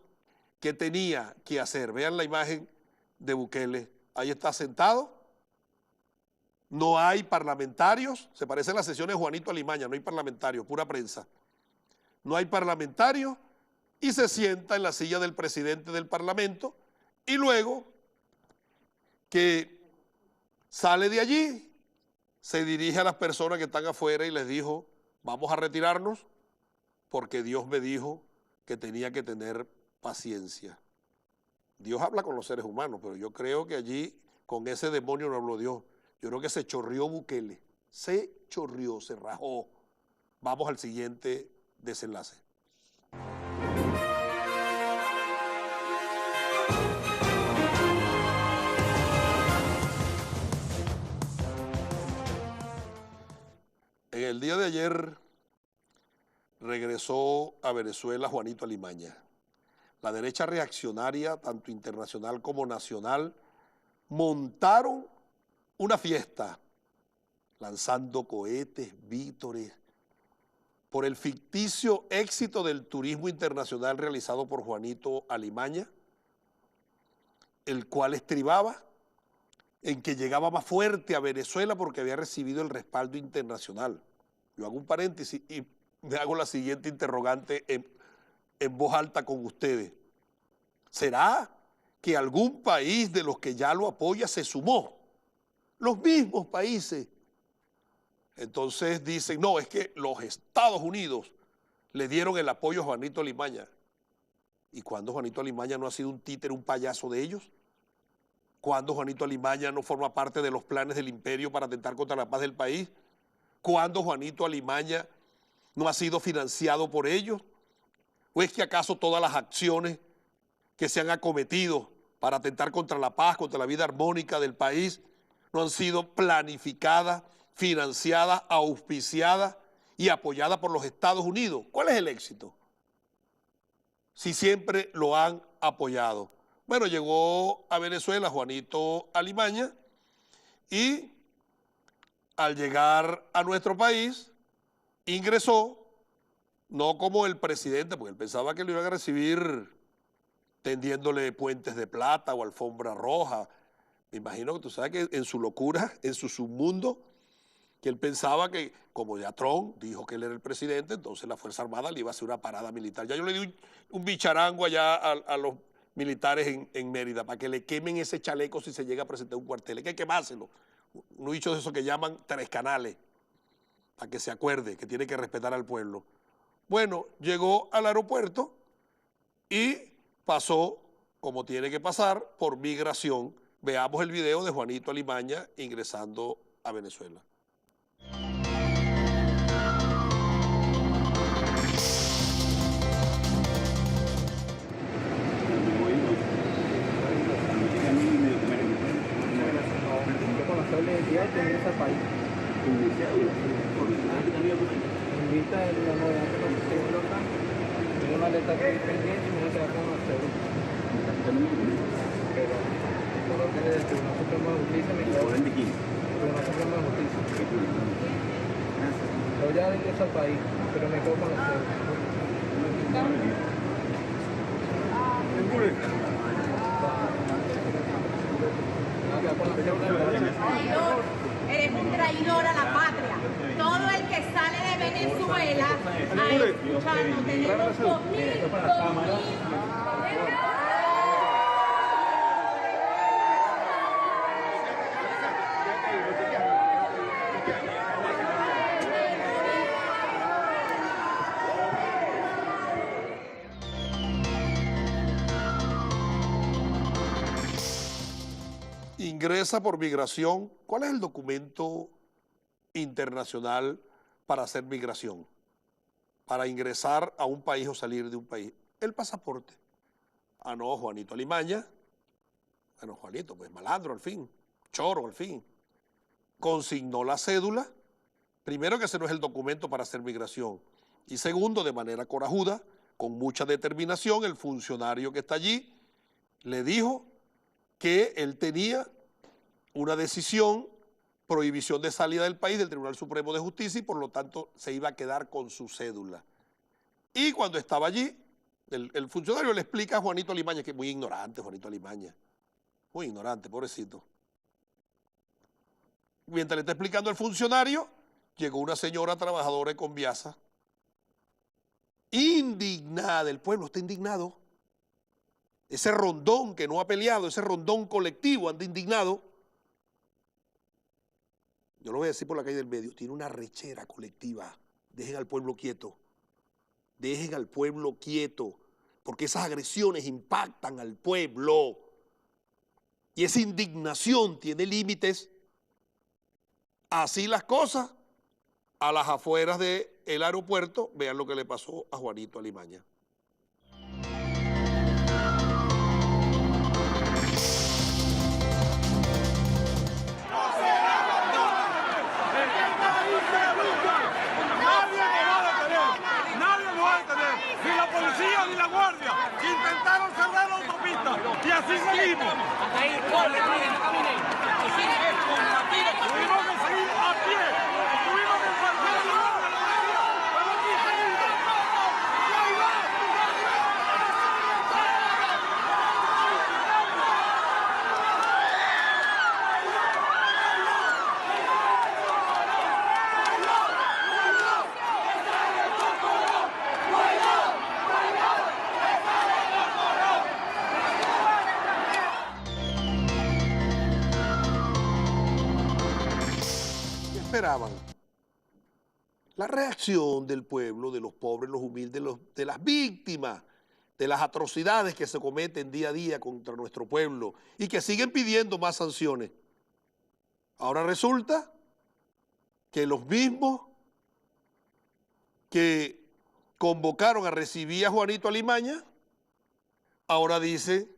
qué tenía que hacer. Vean la imagen de Bukele ahí está sentado. No hay parlamentarios, se parecen las sesiones de Juanito Alimaña, no hay parlamentarios, pura prensa. No hay parlamentarios y se sienta en la silla del presidente del Parlamento y luego que sale de allí, se dirige a las personas que están afuera y les dijo, vamos a retirarnos porque Dios me dijo que tenía que tener paciencia. Dios habla con los seres humanos, pero yo creo que allí con ese demonio no habló Dios. Yo creo que se chorrió Bukele, se chorrió, se rajó. Vamos al siguiente desenlace. En el día de ayer regresó a Venezuela Juanito Alimaña. La derecha reaccionaria, tanto internacional como nacional, montaron una fiesta, lanzando cohetes, vítores, por el ficticio éxito del turismo internacional realizado por Juanito Alimaña, el cual estribaba en que llegaba más fuerte a Venezuela porque había recibido el respaldo internacional. Yo hago un paréntesis y me hago la siguiente interrogante en voz alta con ustedes. ¿Será que algún país de los que ya lo apoya se sumó? Los mismos países. Entonces dicen, no, es que los Estados Unidos le dieron el apoyo a Juanito Alimaña. ¿Y cuándo Juanito Alimaña no ha sido un títere, un payaso de ellos? ¿Cuándo Juanito Alimaña no forma parte de los planes del imperio para atentar contra la paz del país? ¿Cuándo Juanito Alimaña no ha sido financiado por ellos? ¿O es que acaso todas las acciones que se han acometido para atentar contra la paz, contra la vida armónica del país, no han sido planificadas, financiadas, auspiciadas y apoyadas por los Estados Unidos? ¿Cuál es el éxito? Si siempre lo han apoyado. Bueno, llegó a Venezuela Juanito Alimaña y al llegar a nuestro país ingresó, no como el presidente, porque él pensaba que lo iban a recibir tendiéndole puentes de plata o alfombra roja. Me imagino que tú sabes que en su locura, en su submundo, que él pensaba que, como ya Trump dijo que él era el presidente, entonces la Fuerza Armada le iba a hacer una parada militar. Ya yo le di un bicharango allá a los militares en Mérida para que le quemen ese chaleco si se llega a presentar un cuartel. Es que hay que quemárselo. Un dicho de esos que llaman 3 canales, para que se acuerde que tiene que respetar al pueblo. Bueno, llegó al aeropuerto y pasó, como tiene que pasar, por migración. Veamos el video de Juanito Alimaña ingresando a Venezuela. La identidad de ingresar al país. En vista de la novedad que nos sucedió en Lota, tengo una letra que es pendiente y una que va con la cédula. Pero por orden del Tribunal Supremo de Justicia me quedo. ¿Por orden de quién? Tribunal Supremo de Justicia. Yo ya ingreso al país, pero me quedo con la cédula. Traidor, eres un traidor a la patria. Todo el que sale de Venezuela, ahí escuchando, tenemos 2000. Ingresa por migración. ¿Cuál es el documento internacional para hacer migración? Para ingresar a un país o salir de un país. El pasaporte. Ah, no, Juanito Alimaña. Bueno, Juanito, pues malandro al fin, choro al fin. Consignó la cédula. Primero, que ese no es el documento para hacer migración. Y segundo, de manera corajuda, con mucha determinación, el funcionario que está allí le dijo que él tenía una decisión, prohibición de salida del país del Tribunal Supremo de Justicia y por lo tanto se iba a quedar con su cédula. Y cuando estaba allí, el funcionario le explica a Juanito Alimaña, que es muy ignorante Juanito Alimaña, Muy ignorante, pobrecito. Mientras le está explicando el funcionario, llegó una señora trabajadora de Conviasa, indignada, el pueblo está indignado. Ese rondón que no ha peleado, ese rondón colectivo anda indignado. Yo lo voy a decir por la calle del medio, tiene una rechera colectiva. Dejen al pueblo quieto. Dejen al pueblo quieto, porque esas agresiones impactan al pueblo. Y esa indignación tiene límites. Así las cosas, a las afueras del aeropuerto, vean lo que le pasó a Juanito Alimaña. Ni la policía ni la guardia intentaron cerrar la autopista y así seguimos. Tuvimos que seguir a pie, tuvimos que faltar. Pero aquí seguimos. Esperaban la reacción del pueblo, de los pobres, los humildes, de las víctimas, de las atrocidades que se cometen día a día contra nuestro pueblo y que siguen pidiendo más sanciones. Ahora resulta que los mismos que convocaron a recibir a Juanito Alimaña, ahora dicen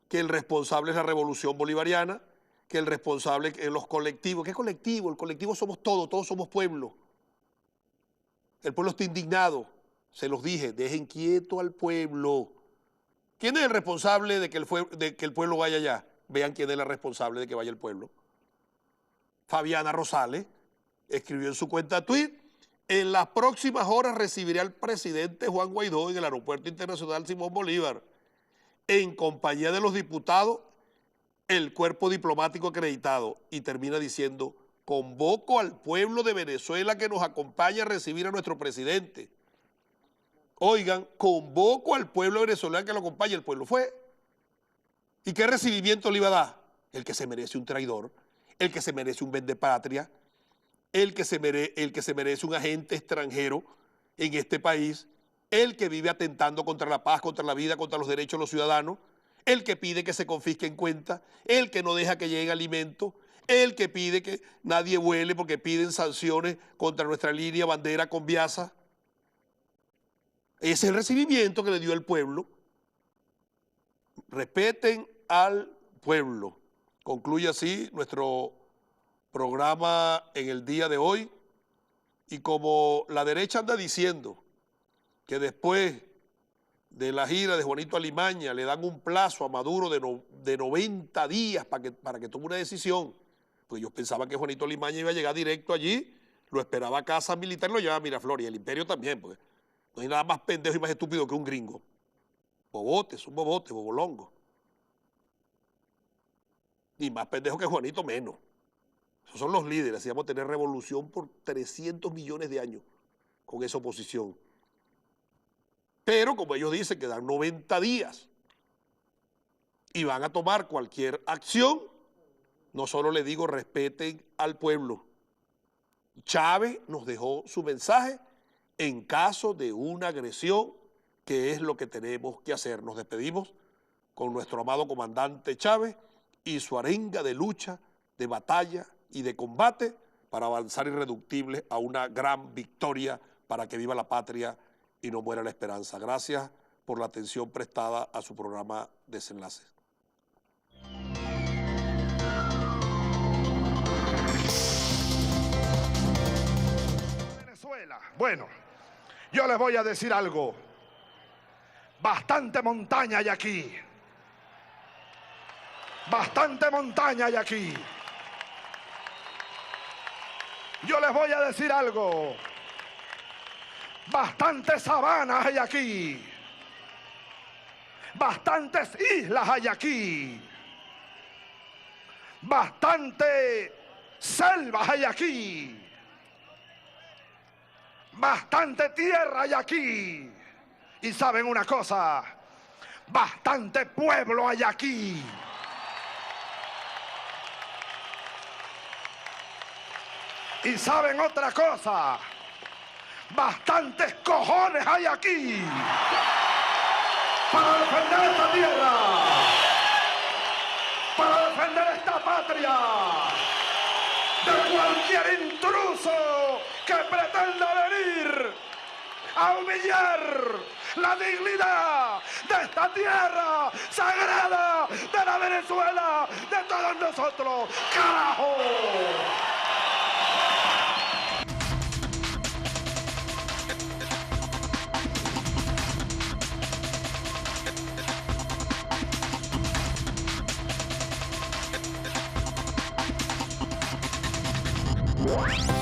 que el responsable es la revolución bolivariana, que el responsable es los colectivos. ¿Qué colectivo? El colectivo somos todos somos pueblo. El pueblo está indignado. Se los dije, dejen quieto al pueblo. ¿Quién es el responsable de que el pueblo vaya allá? Vean quién es la responsable de que vaya el pueblo. Fabiana Rosales escribió en su cuenta tweet: en las próximas horas recibiré al presidente Juan Guaidó en el Aeropuerto Internacional Simón Bolívar, en compañía de los diputados, el cuerpo diplomático acreditado, y termina diciendo: convoco al pueblo de Venezuela que nos acompañe a recibir a nuestro presidente. Oigan, convoco al pueblo venezolano que lo acompañe. El pueblo fue. ¿Y qué recibimiento le iba a dar? El que se merece un traidor, el que se merece un vendepatria, el que se merece un agente extranjero en este país, el que vive atentando contra la paz, contra la vida, contra los derechos de los ciudadanos, el que pide que se confisquen cuentas, el que no deja que lleguen alimentos, el que pide que nadie vuele porque piden sanciones contra nuestra línea bandera Conviasa. Ese es el recibimiento que le dio el pueblo. Respeten al pueblo. Concluye así nuestro programa en el día de hoy. Y como la derecha anda diciendo que después de la gira de Juanito Alimaña le dan un plazo a Maduro de 90 días para que tome una decisión, pues yo pensaba que Juanito Alimaña iba a llegar directo allí, lo esperaba a casa militar y lo llevaba a Miraflores, y el Imperio también, pues no hay nada más pendejo y más estúpido que un gringo. Bobotes, un bobote, bobolongo. Y más pendejo que Juanito, menos. Esos son los líderes, así vamos a tener revolución por 300 millones de años con esa oposición. Pero como ellos dicen que dan 90 días y van a tomar cualquier acción, no solo le digo respeten al pueblo. Chávez nos dejó su mensaje en caso de una agresión, que es lo que tenemos que hacer. Nos despedimos con nuestro amado comandante Chávez y su arenga de lucha, de batalla y de combate para avanzar irreductible a una gran victoria para que viva la patria y no muera la esperanza. Gracias por la atención prestada a su programa Desenlaces. Venezuela. Bueno, yo les voy a decir algo. Bastante montaña hay aquí. Bastante montaña hay aquí. Yo les voy a decir algo. Bastantes sabanas hay aquí. Bastantes islas hay aquí. Bastante selva hay aquí. Bastante tierra hay aquí. Y saben una cosa, bastante pueblo hay aquí. Y saben otra cosa, bastantes cojones hay aquí para defender esta tierra, para defender esta patria de cualquier intruso que pretenda venir a humillar la dignidad de esta tierra sagrada de la Venezuela, de todos nosotros. ¡Carajo! What?